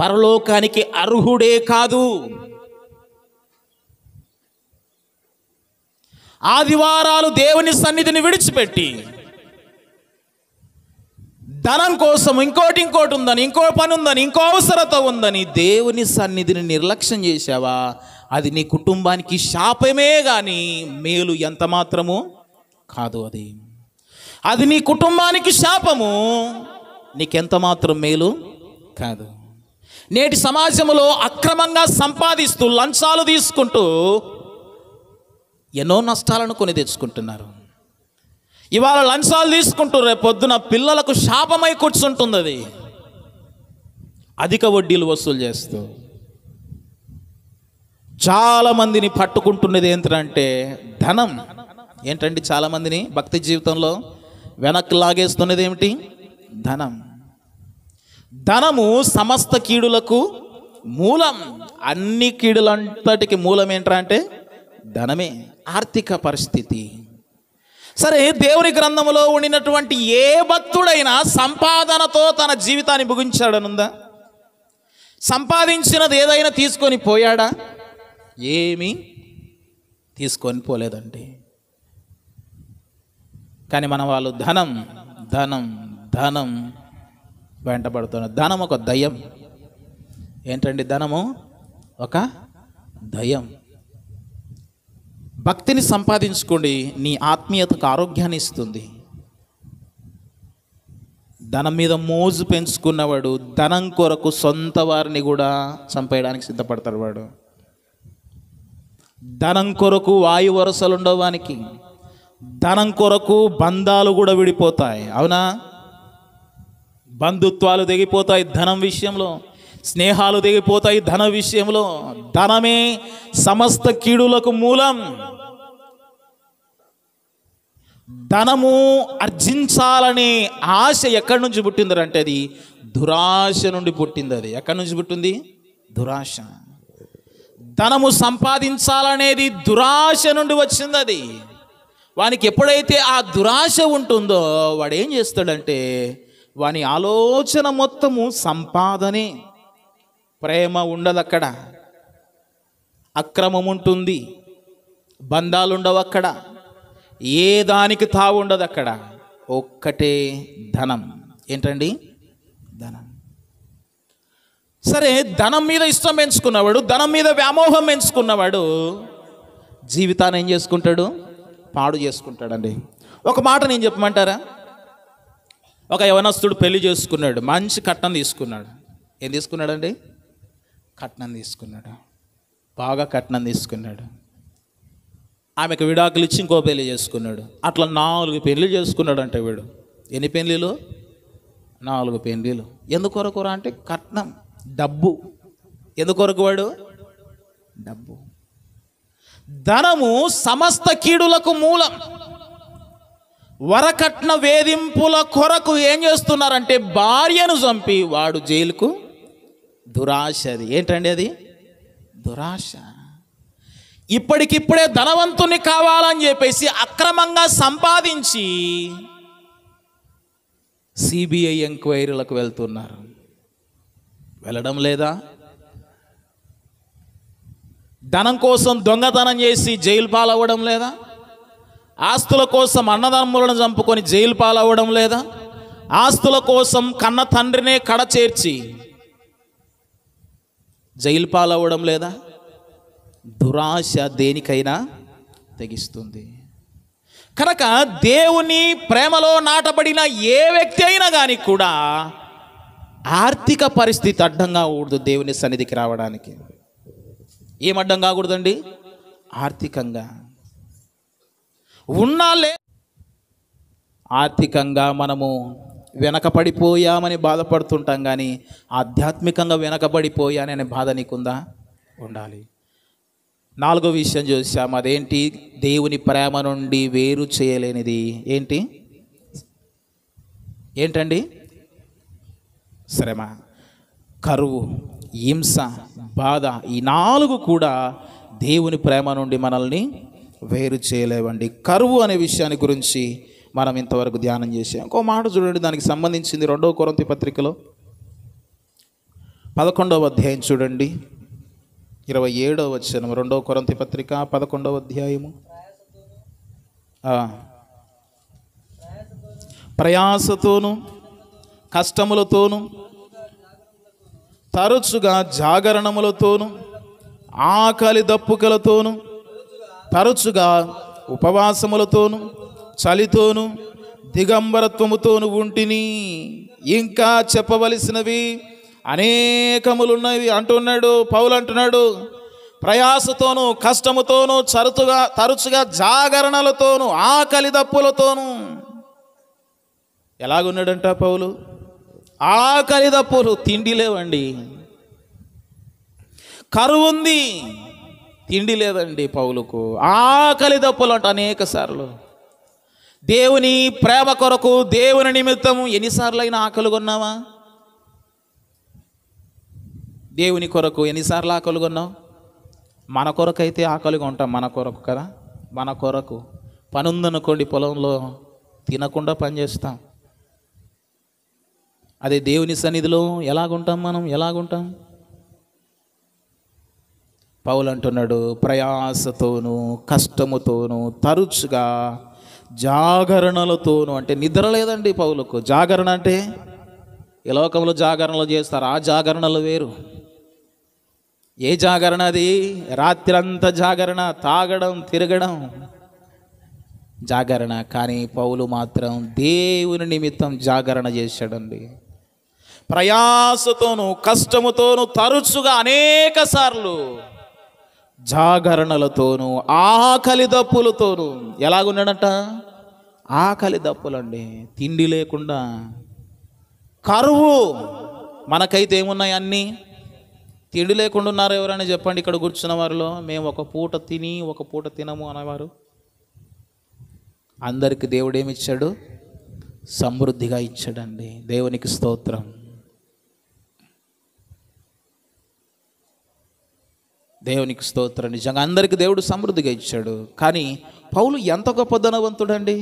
పరలోకానికి అర్హుడే కాదు. ఆదివారాలు దేవుని సన్నిధిని విడిచిపెట్టి ధనం కోసం ఇంకోటి ఉందని, ఇంకో పని ఉందని, ఇంకో అవసరత ఉందని దేవుని సన్నిధిని నిర్లక్ష్యం చేశావా, అది నీ కుటుంబానికి శాపమే కానీ మేలు ఎంత మాత్రము కాదు. అది నీ కుటుంబానికి శాపము, నీకెంత మాత్రం మేలు కాదు. నేటి సమాజంలో అక్రమంగా సంపాదిస్తూ లంచాలు తీసుకుంటూ ఎన్నో నష్టాలను కొని తెచ్చుకుంటున్నారు. ఇవాళ లంచాలు తీసుకుంటూ రేపు పొద్దున పిల్లలకు శాపమై కూర్చుంటుంది. అది అధిక వడ్డీలు వసూలు చేస్తూ చాలామందిని పట్టుకుంటున్నది ఏంటంటే ధనం. ఏంటండి చాలామందిని భక్తి జీవితంలో వెనక్కి లాగేస్తున్నది ఏమిటి? ధనం. ధనము సమస్త కీడులకు మూలం. అన్ని కీడులంతటికి మూలం ఏంటంటే ధనమే, ఆర్థిక పరిస్థితి. సరే, దేవుని గ్రంథంలో ఉండినటువంటి ఏ భక్తుడైనా సంపాదనతో తన జీవితాన్ని ముగించాడనుందా? సంపాదించినది ఏదైనా తీసుకొని పోయాడా? ఏమీ తీసుకొని పోలేదండి. కానీ మన వాళ్ళు ధనం ధనం ధనం వెంటబడుతున్నారు. ధనం ఒక దయ్యం. ఏంటండి ధనము? ఒక దయ్యం. భక్తిని సంపాదించుకోండి, నీ ఆత్మీయతకు ఆరోగ్యాన్ని ఇస్తుంది. ధనం మీద మోజు పెంచుకున్నవాడు ధనం కొరకు సొంత వారిని కూడా చంపేయడానికి సిద్ధపడతాడు. వాడు ధనం కొరకు వాయు వరసలు ఉండవానికి, ధనం కొరకు బంధాలు కూడా విడిపోతాయి. అవునా? బంధుత్వాలు తెగిపోతాయి ధనం విషయంలో, స్నేహాలు తెగిపోతాయి ధన విషయంలో. ధనమే సమస్త కీడులకు మూలం. ధనము ఆర్జించాలనే ఆశ ఎక్కడి నుంచి పుట్టిందంటే అది దురాశ నుండి పుట్టింది. అది ఎక్కడి నుంచి పుట్టింది? దురాశ. ధనము సంపాదించాలనేది దురాశ నుండి వచ్చింది. అది వానికి ఎప్పుడైతే ఆ దురాశ ఉంటుందో వాడు ఏం చేస్తాడంటే వాని ఆలోచన మొత్తము సంపాదనే. ప్రేమ ఉండదు అక్కడ, అక్రమం ఉంటుంది, బంధాలు ఉండవు అక్కడ, ఏ దానికి తావు ఉండదు అక్కడ. ఒక్కటే ధనం. ఏంటండి? ధనం. సరే, ధనం మీద ఇష్టం పెంచుకున్నవాడు, ధనం మీద వ్యామోహం పెంచుకున్నవాడు జీవితాన్ని ఏం చేసుకుంటాడు? పాడు చేసుకుంటాడండి. ఒక మాట నేను చెప్పమంటారా? ఒక యవనస్తుడు పెళ్లి చేసుకున్నాడు, మంచి కట్నం తీసుకున్నాడు. ఏం తీసుకున్నాడండి? కట్నం తీసుకున్నాడు, బాగా కట్నం తీసుకున్నాడు. ఆమెకు విడాకులు ఇచ్చి ఇంకో పెళ్లి చేసుకున్నాడు. అట్లా 4 పెళ్లి చేసుకున్నాడు. అంటే వీడు ఎన్ని పెళ్ళిళ్ళు? 4 పెళ్ళిళ్ళు. ఎందుకొరకు అంటే కట్నం, డబ్బు. ఎందుకొరకు వాడు? డబ్బు. ధనము సమస్త కీడులకు మూలం. వరకట్న వేధింపుల కొరకు ఏం చేస్తున్నారంటే భార్యను చంపి వాడు జైలుకు. దురాశ. అది ఏంటండి? అది దురాశ. ఇప్పటికిప్పుడే ధనవంతుని కావాలని చెప్పేసి అక్రమంగా సంపాదించి సిబిఐ ఎంక్వైరీలకు వెళ్తున్నారు. వెళ్ళడం లేదా? ధనం కోసం దొంగతనం చేసి జైలు పాలవ్వడం లేదా? ఆస్తుల కోసం అన్నదమ్ములను చంపుకొని జైలు పాలవ్వడం లేదా? ఆస్తుల కోసం కన్న తండ్రినే కడ చేర్చి జైలు పాలవ్వడం లేదా? దురాశ దేనికైనా తెగిస్తుంది. కనుక దేవుని ప్రేమలో నాటబడిన ఏ వ్యక్తి అయినా కానీ కూడా ఆర్థిక పరిస్థితి అడ్డం కాకూడదు. దేవుని సన్నిధికి రావడానికి ఏం అడ్డం కాకూడదండి? ఆర్థికంగా ఉన్నాలే. ఆర్థికంగా మనము వెనకబడిపోయామని బాధపడుతుంటాం, కానీ ఆధ్యాత్మికంగా వెనకబడిపోయాననే బాధ నీకుందా? ఉండాలి. 4వ విషయం చూసాము, అదేంటి? దేవుని ప్రేమ నుండి వేరు చేయలేనిది ఏంటండి? శ్రమ, కరువు, హింస, బాధ. ఈ 4 కూడా దేవుని ప్రేమ నుండి మనల్ని వేరు చేయలేవండి. కరువు అనే విషయాన్ని గురించి మనం ఇంతవరకు ధ్యానం చేసాం. ఇంకో మాట చూడండి, దానికి సంబంధించింది 2వ కొరింథీ పత్రికలో 11వ అధ్యాయం చూడండి, 27వ వచనం. 2వ కొరింథీ పత్రిక 11వ అధ్యాయము. ప్రయాసతోను కష్టములతోను తరచుగా జాగరణములతోను ఆకలి దప్పుకలతోను తరచుగా ఉపవాసములతోను చలితోను దిగంబరత్వముతోను ఉంటిని. ఇంకా చెప్పవలసినవి అనేకములున్నవి అంటున్నాడు పౌలు. అంటున్నాడు, ప్రయాసతోను కష్టముతోను తరచుగా జాగరణలతోను ఆకలి దప్పులతోను. ఎలాగున్నాడంట పౌలు? ఆకలి దప్పులు, తిండి లేవండి. కరువు ఉంది, తిండి లేదండి పౌలుకు. ఆకలి దప్పులు అంట అనేక సార్లు. దేవుని ప్రేమ కొరకు, దేవుని నిమిత్తము ఎన్నిసార్లు అయినా ఆకలి కొన్నావా? దేవుని కొరకు ఎన్నిసార్లు ఆకలి కొన్నావు? మన కొరకు అయితే ఆకలిగా ఉంటాం, మన కొరకు కదా. మన కొరకు పని ఉందనుకోండి, పొలంలో తినకుండా పనిచేస్తాం. అదే దేవుని సన్నిధిలో ఎలాగుంటాం మనం? ఎలాగుంటాం? పౌలు అంటున్నాడు, ప్రయాసతోను కష్టముతోను తరచుగా జాగరణలతోను. అంటే నిద్ర లేదండి పౌలుకు. జాగరణ అంటే ఈ లోకంలో జాగరణలు చేస్తారు, ఆ జాగరణలు వేరు. ఏ జాగరణ అది? రాత్రంతా జాగరణ, తాగడం, తిరగడం జాగరణ. కానీ పౌలు మాత్రం దేవుని నిమిత్తం జాగరణ చేశాడండి. ప్రయాసతోను కష్టముతోను తరచుగా అనేక సార్లు జాగరణలతోను ఆకలి దప్పులతోను. ఎలాగున్నాడంట? ఆకలి దప్పులండి, తిండి లేకుండా. కరువు. మనకైతే ఏమున్నాయి? అన్నీ. తిండి లేకుండా ఉన్నారు ఎవరైనా చెప్పండి ఇక్కడ కూర్చున్న వారిలో? మేము ఒక పూట తిని ఒక పూట తినము అనేవారు. అందరికి దేవుడు ఏమిచ్చాడు? సమృద్ధిగా ఇచ్చాడండి. దేవునికి స్తోత్రం. దేవునికి స్తోత్రం. నిజంగా అందరికి దేవుడు సమృద్ధిగా ఇచ్చాడు. కానీ పౌలు ఎంత గొప్ప ధనవంతుడండి,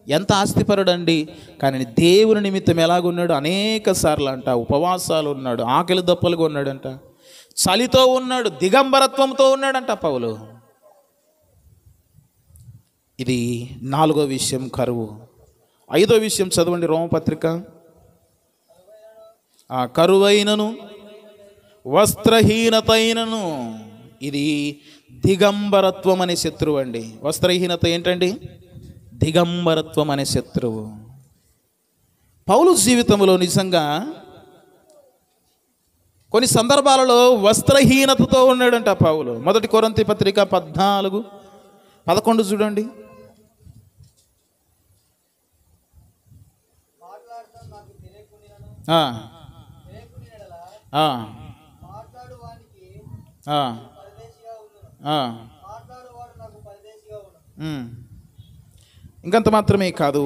ఎంత ఆస్తిపరుడండి. కానీ దేవుని నిమిత్తం ఎలాగున్నాడు? అనేక సార్లు అంట ఉపవాసాలు ఉన్నాడు, ఆకలి దప్పలుగా ఉన్నాడంట, చలితో ఉన్నాడు, దిగంబరత్వంతో ఉన్నాడంట పౌలు. ఇది 4వ విషయం, కరువు. 5వ విషయం చదవండి, రోమపత్రిక. కరువైనను వస్త్రహీనతైనను. ఇది దిగంబరత్వం అనే శత్రువు అండి. వస్త్రహీనత ఏంటండి? దిగంబరత్వం అనే శత్రువు. పౌలు జీవితంలో నిజంగా కొన్ని సందర్భాలలో వస్త్రహీనతతో ఉన్నాడంట పౌలు. 1 కొరింథీ పత్రిక 14:11 చూడండి. ఇంకంత మాత్రమే కాదు,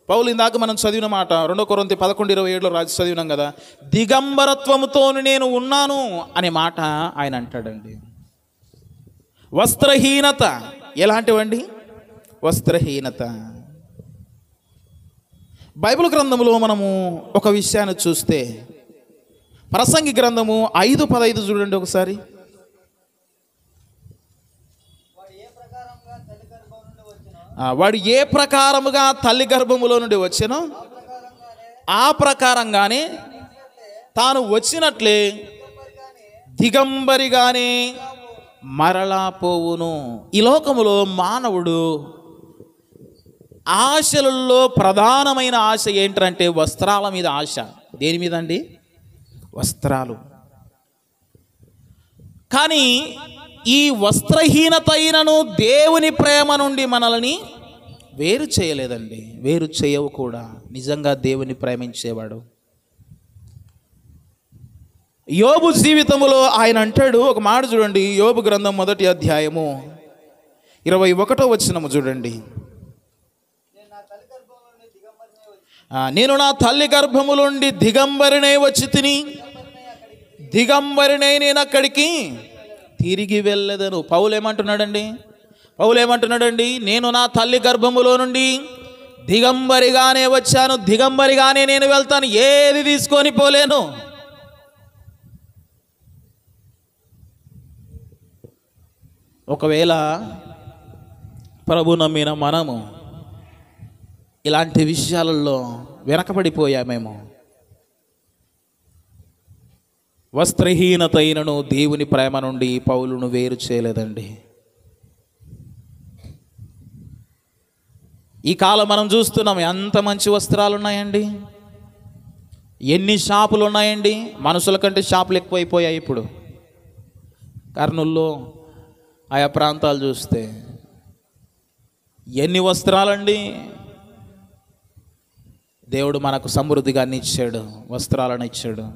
పౌలు ఇందాక మనం చదివిన మాట 2 కొరింథీ 11:27 రాసి చదివినాం కదా, దిగంబరత్వముతో నేను ఉన్నాను అనే మాట ఆయన అంటాడండి. వస్త్రహీనత ఎలాంటివండి? వస్త్రహీనత. బైబిల్ గ్రంథంలో మనము ఒక విషయాన్ని చూస్తే, ప్రసంగి గ్రంథము 5:15 చూడండి ఒకసారి. వాడు ఏ ప్రకారముగా తల్లి గర్భములో నుండి వచ్చెనో ఆ ప్రకారంగానే తాను వచ్చినట్లే దిగంబరిగానే మరలా పోవును. ఈ లోకములో మానవుడు ఆశలలో ప్రధానమైన ఆశ ఏంటంటే వస్త్రాల మీద ఆశ. దేని మీద అండి? వస్త్రాలు. కానీ ఈ వస్త్రహీనత అయినను దేవుని ప్రేమ నుండి మనల్ని వేరు చేయలేదండి, వేరు చేయవు కూడా. నిజంగా దేవుని ప్రేమించేవాడు. యోబు జీవితంలో ఆయన అంటాడు, ఒక మాట చూడండి, యోబు గ్రంథం 1వ అధ్యాయము 21వ వచనము చూడండి. నేను నా తల్లి గర్భములోండి దిగంబరినై వచ్చి తిని, దిగంబరినై నేను అక్కడికి తిరిగి వెళ్ళేదను. పౌలు ఏమంటున్నాడండి? నేను నా తల్లి గర్భములో నుండి దిగంబరిగానే వచ్చాను, దిగంబరిగానే నేను వెళ్తాను, ఏది తీసుకొని పోలేను. ఒకవేళ ప్రభు నమ్మిన మనము ఇలాంటి విషయాలలో వెనకబడిపోయామేమో. వస్త్రహీనత అయినను దేవుని ప్రేమ నుండి పౌలును వేరు చేయలేదండి. ఈ కాలం మనం చూస్తున్నాం, ఎంత మంచి వస్త్రాలు ఉన్నాయండి, ఎన్ని షాపులు ఉన్నాయండి. మనుషుల కంటే షాపులు ఎక్కువైపోయాయి ఇప్పుడు. కర్నూల్లో ఆయా ప్రాంతాలు చూస్తే ఎన్ని వస్త్రాలండి. దేవుడు మనకు సమృద్ధిగా ఇచ్చాడు, వస్త్రాలను ఇచ్చాడు.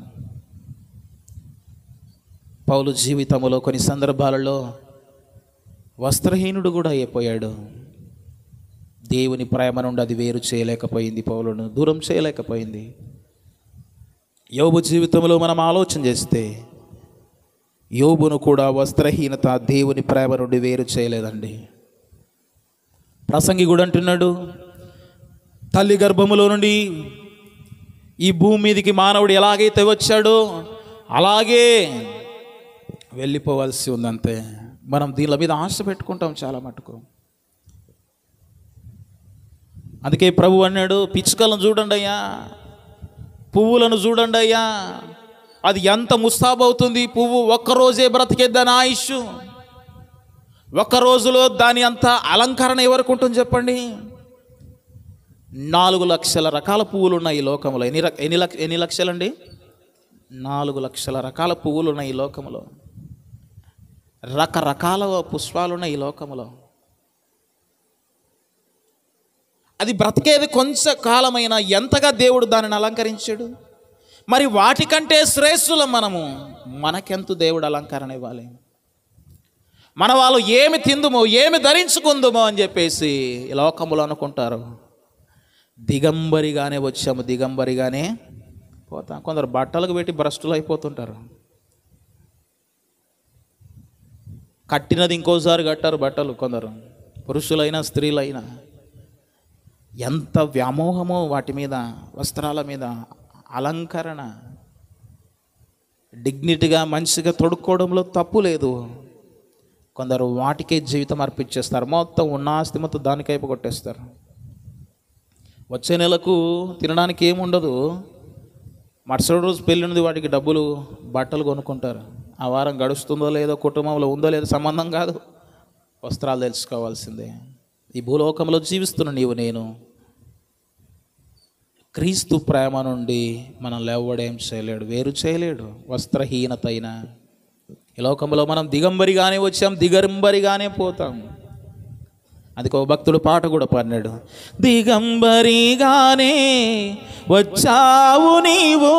పౌలు జీవితంలో కొన్ని సందర్భాలలో వస్త్రహీనుడు కూడా అయిపోయాడు. దేవుని ప్రేమ నుండి అది వేరు చేయలేకపోయింది, పౌలును దూరం చేయలేకపోయింది. యోబు జీవితంలో మనం ఆలోచన చేస్తే యోబును కూడా వస్త్రహీనత దేవుని ప్రేమ నుండి వేరు చేయలేదండి. ప్రసంగి కూడా అంటున్నాడు, తల్లి గర్భములో నుండి ఈ భూమి మీదకి మానవుడు ఎలాగైతే వచ్చాడో అలాగే వెళ్ళిపోవాల్సి ఉందంతే. మనం దీనిల మీద ఆశ పెట్టుకుంటాం చాలా మటుకు. అందుకే ప్రభు అన్నాడు, పిచ్చుకలను చూడండి అయ్యా, పువ్వులను చూడండి అయ్యా, అది ఎంత ముస్తాబవుతుంది. పువ్వు ఒక్కరోజే బ్రతికేద్దాని ఆయుష్, ఒక్క రోజులో దాని అంత అలంకరణ ఎవరికి ఉంటుంది చెప్పండి. 4 లక్షల రకాల పువ్వులు ఉన్నాయి ఈ లోకంలో. ఎన్ని లక్షలండి? 4 లక్షల రకాల పువ్వులు ఉన్నాయి ఈ లోకంలో. రకరకాల పుష్పాలు ఉన్నాయి ఈ లోకంలో. అది బ్రతికేది కొంచెం కాలమైన ఎంతగా దేవుడు దానిని అలంకరించాడు. మరి వాటికంటే శ్రేష్ఠులం మనము, మనకెంత దేవుడు అలంకరణ ఇవ్వాలి. మన వాళ్ళు ఏమి తిందుమో ఏమి ధరించుకుందుమో అని చెప్పేసి ఈ లోకములు అనుకుంటారు. దిగంబరిగానే వచ్చాము, దిగంబరిగానే పోతాం. కొందరు బట్టలకు పెట్టి భ్రష్టులు అయిపోతుంటారు. కట్టినది ఇంకోసారి కట్టారు బట్టలు కొందరు, పురుషులైనా స్త్రీలైనా. ఎంత వ్యామోహమో వాటి మీద, వస్త్రాల మీద, అలంకరణ. డిగ్నిటీగా మంచిగా తొడుక్కోవడంలో తప్పు లేదు. కొందరు వాటికే జీవితం అర్పించేస్తారు, మొత్తం ఉన్న ఆస్తి మొత్తం దానికైపు కొట్టేస్తారు. వచ్చే నెలకు తినడానికి ఏముండదు, మరుసటి రోజు పెళ్ళినది వాటికి డబ్బులు, బట్టలు కొనుక్కుంటారు. ఆ వారం గడుస్తుందో లేదో, కుటుంబంలో ఉందో లేదో సంబంధం కాదు, వస్త్రాలు తెలుసుకోవాల్సిందే. ఈ భూలోకంలో జీవిస్తున్న నీవు నేను క్రీస్తు ప్రేమ నుండి మనం లేవడేం చేయలేడు, వేరు చేయలేడు. వస్త్రహీనత అయినా ఈ లోకంలో మనం దిగంబరిగానే వచ్చాం, దిగంబరిగానే పోతాం. అందుకే ఓ భక్తుడు పాట కూడా పాడినాడు, దిగంబరిగానే వచ్చావు నీవు,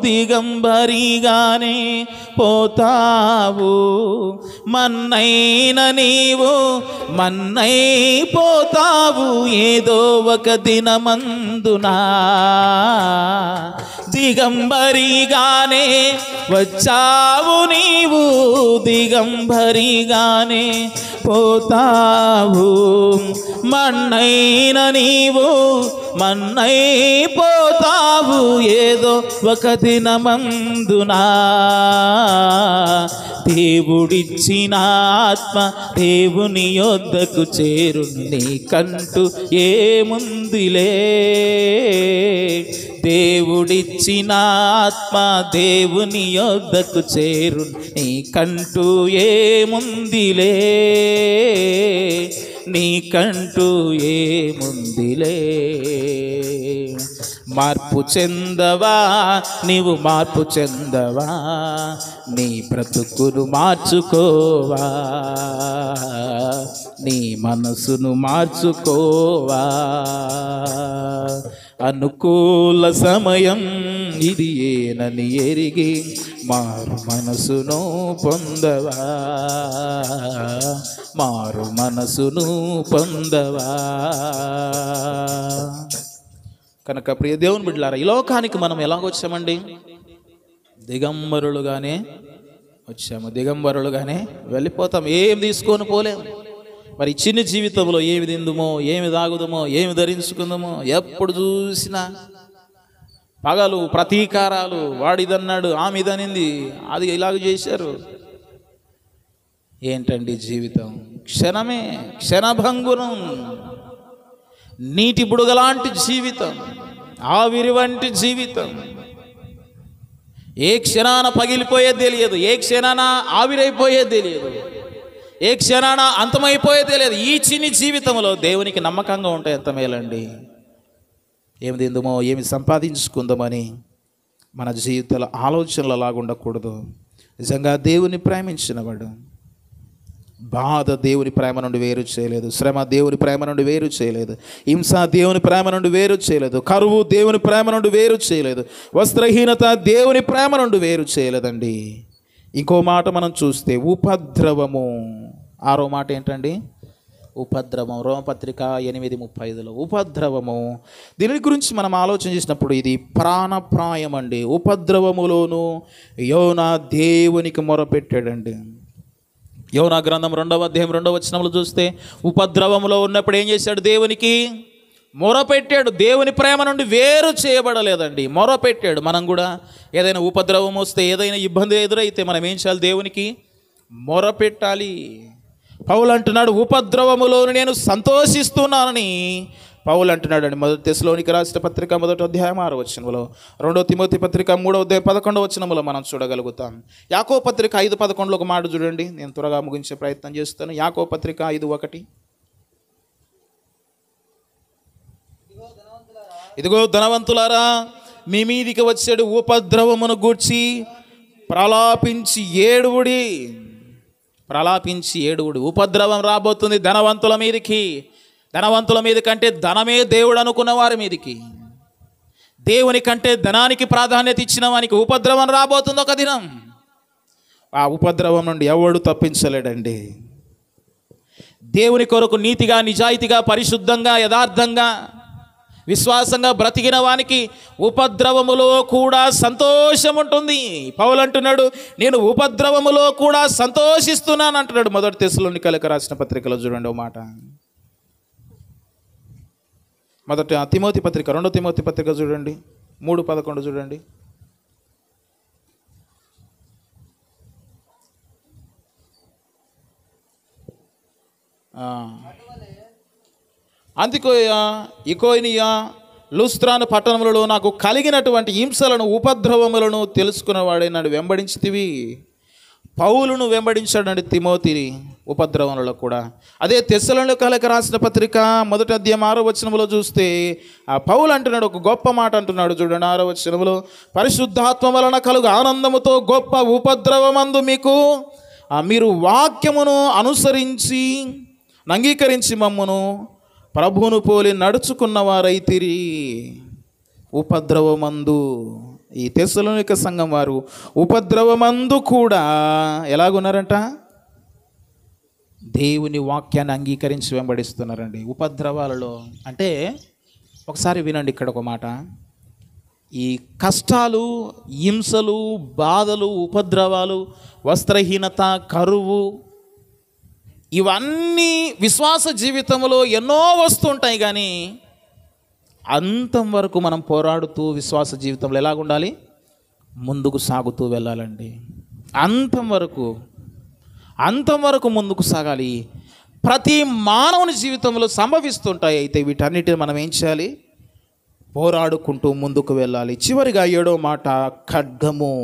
దిగంబరిగానే పోతావు, మన్నైన నీవు మన్నైపోతావు ఏదో ఒక దినమందునా. దిగంబరిగానే వచ్చావు నీవు, దిగంబరిగానే పోతావు, మన్నైన నీవు మన్నైపోతావు ఏదో ఒక దినమందునా. దేవుడిచ్చిన ఆత్మ దేవుని యొద్దకు చేరు, నీకంటూ ఏముందిలే. దేవుడిచ్చిన ఆత్మ దేవుని యొద్దకు చేరు, నీకంటూ ఏముందిలే, నీకంటూ ఏముందిలే. మార్పు చెందవా, నీవు మార్పు చెందవా, నీ బ్రతుకును మార్చుకోవా, నీ మనసును మార్చుకోవా. అనుకూల సమయం ఇది ఏనని ఎరిగి మారు మనసును పొందవా, మారు మనసును పొందవా. కనుక ప్రియ దేవుని బిడ్డలారా, ఈ లోకానికి మనం ఎలాగొచ్చామండి? దిగంబరులుగానే వచ్చాము, దిగంబరులుగానే వెళ్ళిపోతాం, ఏం తీసుకొని పోలేము. మరి చిన్న జీవితంలో ఏమి తిందుమో, ఏమి తాగుదామో, ఏమి ధరించుకుందామో, ఎప్పుడు చూసినా పగలు ప్రతీకారాలు. వాడిదన్నాడు, ఆమె ఇదనింది, అది ఇలాగ చేశారు. ఏంటండి జీవితం? క్షణమే, క్షణభంగురం, నీటి బుడగలాంటి జీవితం, ఆవిరి వంటి జీవితం. ఏ క్షణాన పగిలిపోయేది తెలియదు, ఏ క్షణాన ఆవిరైపోయేది తెలియదు, ఏ క్షణాన అంతమైపోయేది తెలియదు. ఈ చిన్ని జీవితంలో దేవునికి నమ్మకంగా ఉంటే ఎంత మేలండి. ఏమి తిందుమో, ఏమి సంపాదించుకుందామని మన జీవితంలో ఆలోచనలు అలాగ ఉండకూడదు. నిజంగా దేవుని ప్రేమించినవాడు బాధ దేవుని ప్రేమ నుండి వేరు చేయలేదు, శ్రమ దేవుని ప్రేమ నుండి వేరు చేయలేదు, హింస దేవుని ప్రేమ నుండి వేరు చేయలేదు, కరువు దేవుని ప్రేమ నుండి వేరు చేయలేదు, వస్త్రహీనత దేవుని ప్రేమ నుండి వేరు చేయలేదండి. ఇంకో మాట మనం చూస్తే ఉపద్రవము, 6వ మాట ఏంటండి? ఉపద్రవం. రోమపత్రిక 8:35 ఉపద్రవము. దీని గురించి మనం ఆలోచన చేసినప్పుడు ఇది ప్రాణప్రాయం అండి. ఉపద్రవములోను యోనా దేవునికి మొరపెట్టాడండి. యోనా గ్రంథం 2వ అధ్యాయం 2వ వచనంలో చూస్తే ఉపద్రవములో ఉన్నప్పుడు ఏం చేశాడు? దేవునికి మొరపెట్టాడు. దేవుని ప్రేమ నుండి వేరు చేయబడలేదండి, మొరపెట్టాడు. మనం కూడా ఏదైనా ఉపద్రవం వస్తే, ఏదైనా ఇబ్బంది ఎదురైతే మనం ఏం చేయాలి? దేవునికి మొరపెట్టాలి. పౌలు అంటున్నాడు, ఉపద్రవములోను నేను సంతోషిస్తున్నానని పౌలు అంటున్నాడు అండి. 1 తెస్సలోనికీ రాసిన పత్రిక 1వ అధ్యాయం 6వ వచనంలో, 2వ తిమోతి పత్రిక 3వ అధ్యాయం 11వ వచనంలో మనం చూడగలుగుతాం. యాకోబు పత్రిక 5:11 ఒక మాట చూడండి, నేను త్వరగా ముగించే ప్రయత్నం చేస్తాను. యాకోబు పత్రిక 5:1, ఇదిగో ధనవంతులారా, మీ మీదికి వచ్చాడు ఉపద్రవమును గూర్చి ప్రలాపించి ఏడువుడి, ప్రలాపించి ఏడువుడి. ఉపద్రవం రాబోతుంది ధనవంతుల మీదికి. ధనవంతుల మీద కంటే ధనమే దేవుడు అనుకున్న వారి మీదికి, దేవుని కంటే ధనానికి ప్రాధాన్యత ఇచ్చిన వానికి ఉపద్రవం రాబోతుంది ఒక దినం. ఆ ఉపద్రవం నుండి ఎవడు తప్పించలేడండి. దేవుని కొరకు నీతిగా, నిజాయితీగా, పరిశుద్ధంగా, యథార్థంగా, విశ్వాసంగా బ్రతికిన వానికి ఉపద్రవములో కూడా సంతోషం ఉంటుంది. పౌలు అంటున్నాడు, నేను ఉపద్రవములో కూడా సంతోషిస్తున్నాను అంటున్నాడు. 1 తెస్సలోనికీయులకు రాసిన పత్రికలో చూడండి ఒక మాట. 1 తిమోతి పత్రిక, 2వ తిమోతి పత్రిక చూడండి, 3:11 చూడండి. అంతికోయ, ఇకోనియా, లుస్త్రాను పట్టణములలో నాకు కలిగినటువంటి హింసలను, ఉపద్రవములను తెలుసుకున్నవాడే నన్ను వెంబడించితివి. పౌలును వెంబడించాడండి తిమోతిని ఉపద్రవములలో కూడా. అదే తెస్సలోనికీయులకు రాసిన పత్రిక 1వ అధ్యాయం 6వ వచనములో చూస్తే ఆ పౌలు అంటున్నాడు, ఒక గొప్ప మాట అంటున్నాడు చూడండి. 6వ వచనములో, పరిశుద్ధాత్మ వలన కలుగు ఆనందముతో గొప్ప ఉపద్రవమందు మీకు మీరు వాక్యమును అనుసరించి అంగీకరించి మమ్మును ప్రభువును పోలి నడుచుకున్న వారైతిరి. ఉపద్రవమందు, ఈ తెస్సలోనిక సంఘం వారు ఉపద్రవమందు కూడా ఎలాగున్నారంట? దేవుని వాక్యాన్ని అంగీకరించి వెంబడిస్తున్నారండి ఉపద్రవాలలో. అంటే ఒకసారి వినండి ఇక్కడ ఒక మాట. ఈ కష్టాలు, హింసలు, బాధలు, ఉపద్రవాలు, వస్త్రహీనత, కరువు, ఇవన్నీ విశ్వాస జీవితంలో ఎన్నో వస్తుంటాయి. కానీ అంతం వరకు మనం పోరాడుతూ విశ్వాస జీవితంలో ఎలాగుండాలి? ముందుకు సాగుతూ వెళ్ళాలండి. అంతం వరకు ముందుకు సాగాలి. ప్రతి మానవుని జీవితంలో సంభవిస్తుంటాయి. అయితే వీటన్నిటిని మనం ఏం చేయాలి? పోరాడుకుంటూ ముందుకు వెళ్ళాలి. చివరిగా 7వ మాట, ఖడ్గము.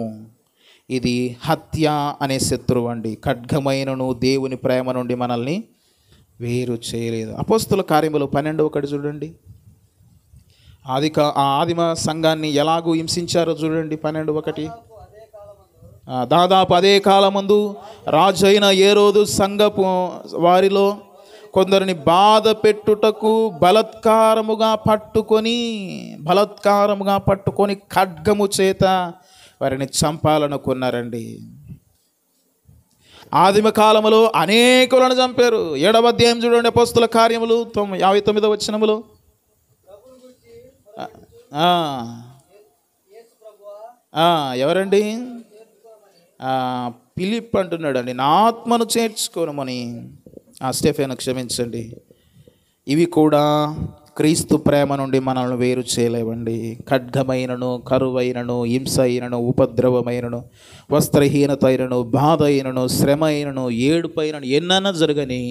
ఇది హత్య అనే శత్రువు అండి. ఖడ్గమైనను దేవుని ప్రేమ నుండి మనల్ని వేరు చేయలేదు. అపోస్తల కార్యములు 12:1 చూడండి. ఆ ఆదిమ సంఘాన్ని ఎలాగూ హింసించారో చూడండి. 12:1. దాదాపు అదే కాలమందు రాజు అయిన హేరోదు సంఘపు వారిలో కొందరిని బాధ పెట్టుటకు బలత్కారముగా పట్టుకొని ఖడ్గము చేత వారిని చంపాలనుకున్నారండి. ఆదిమ కాలములో అనేకులను చంపారు. 7వ అధ్యాయం చూడండి, అపోస్తుల కార్యములు 59వ వచనములో. ఎవరండి? ఫిలిప్ అంటున్నాడండి, నా ఆత్మను చేర్చుకోనమని. స్టెఫెను, క్షమించండి. ఇవి కూడా క్రీస్తు ప్రేమ నుండి మనల్ని వేరు చేయలేవండి. ఖడ్గమైనను, కరువైనను, హింస అయినను, ఉపద్రవమైనను, వస్త్రహీనత అయినను, బాధ అయినను, శ్రమ అయినను, ఏడుపైనను ఎన్నైనా జరగని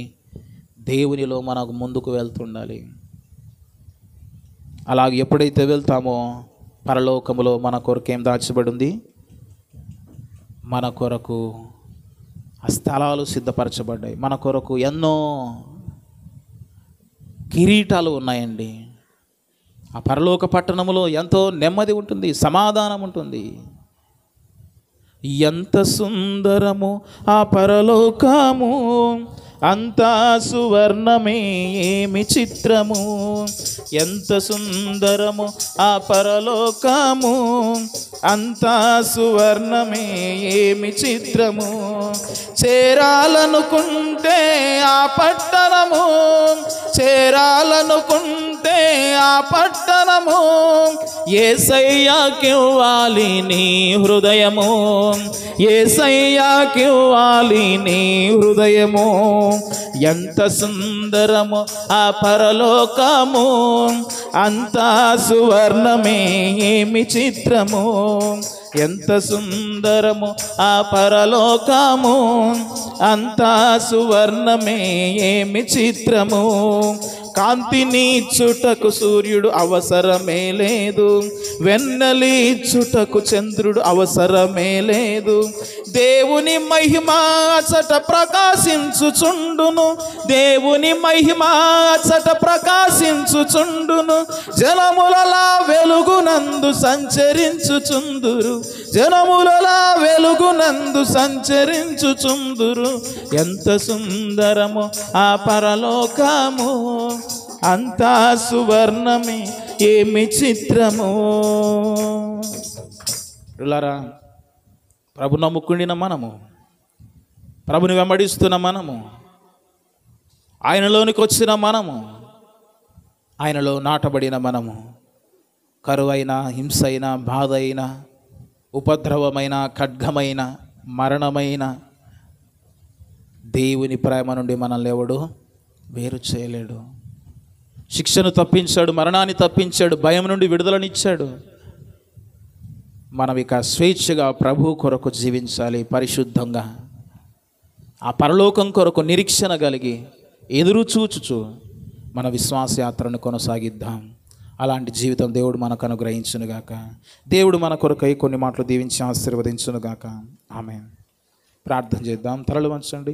దేవునిలో మనకు ముందుకు వెళ్తుండాలి. అలాగే ఎప్పుడైతే వెళ్తామో పరలోకములో మన కొరకు ఏం దాచబడి ఉంది? మన కొరకు ఆ స్థలాలు సిద్ధపరచబడ్డాయి. మన కొరకు ఎన్నో కిరీటాలు ఉన్నాయండి. ఆ పరలోక పట్టణములో ఎంతో నెమ్మది ఉంటుంది, సమాధానం ఉంటుంది. ఎంత సుందరము ఆ పరలోకము, అంతా సువర్ణమే ఏమి చిత్రము. ఎంత సుందరము ఆ పరలోకము, అంతా సువర్ణమే ఏమి చిత్రము. చేరాలనుకుంటే ఆ పట్టణము, చేరాలనుకుంటే ఆ పట్టణము, యేసయ్యాకివ్వాలి నీ హృదయము, యేసయ్యాకివ్వాలి నీ హృదయము. ఎంత సుందరము ఆ పరలోకము, అంతా సువర్ణమే ఏమి చిత్రము. ఎంత సుందరము ఆ పరలోకము, అంతా సువర్ణమే ఏమి చిత్రము. కాంతినిచ్చుటకు సూర్యుడు అవసరమే లేదు, వెన్నెలిచ్చుటకు చంద్రుడు అవసరమే లేదు. దేవుని మహిమ అచట ప్రకాశించుచుండును, దేవుని మహిమ అచట ప్రకాశించుచుండును. జనములలా వెలుగునందు సంచరించుచుందురు, జనములలా వెలుగునందు సంచరించుచుందురు. ఎంత సుందరము ఆ పరలోకము, అంతా సువర్ణమే ఏమి చిత్రము. పిల్లరా, ప్రభు నమ్ముకుండిన మనము, ప్రభుని వెంబడిస్తున్న మనము, ఆయనలోనికి వచ్చిన మనము, ఆయనలో నాటబడిన మనము, కరువైన, హింసైన, బాధ అయిన, ఉపద్రవమైన, ఖడ్గమైన, మరణమైన దేవుని ప్రేమ నుండి మనల్ని ఎవడు వేరు చేయలేడు. శిక్షను తప్పించాడు, మరణాన్ని తప్పించాడు, భయం నుండి విడుదలనిచ్చాడు. మనం ఇక స్వేచ్ఛగా ప్రభు కొరకు జీవించాలి, పరిశుద్ధంగా ఆ పరలోకం కొరకు నిరీక్షణ కలిగి ఎదురు చూచుచు మన విశ్వాస యాత్రను కొనసాగిద్దాం. అలాంటి జీవితం దేవుడు మనకు అనుగ్రహించునుగాక. దేవుడు మన కొరకై కొన్ని మాటలు దీవించి ఆశీర్వదించునుగాక. ఆమేన్. ప్రార్థన చేద్దాం. తలలు వంచండి.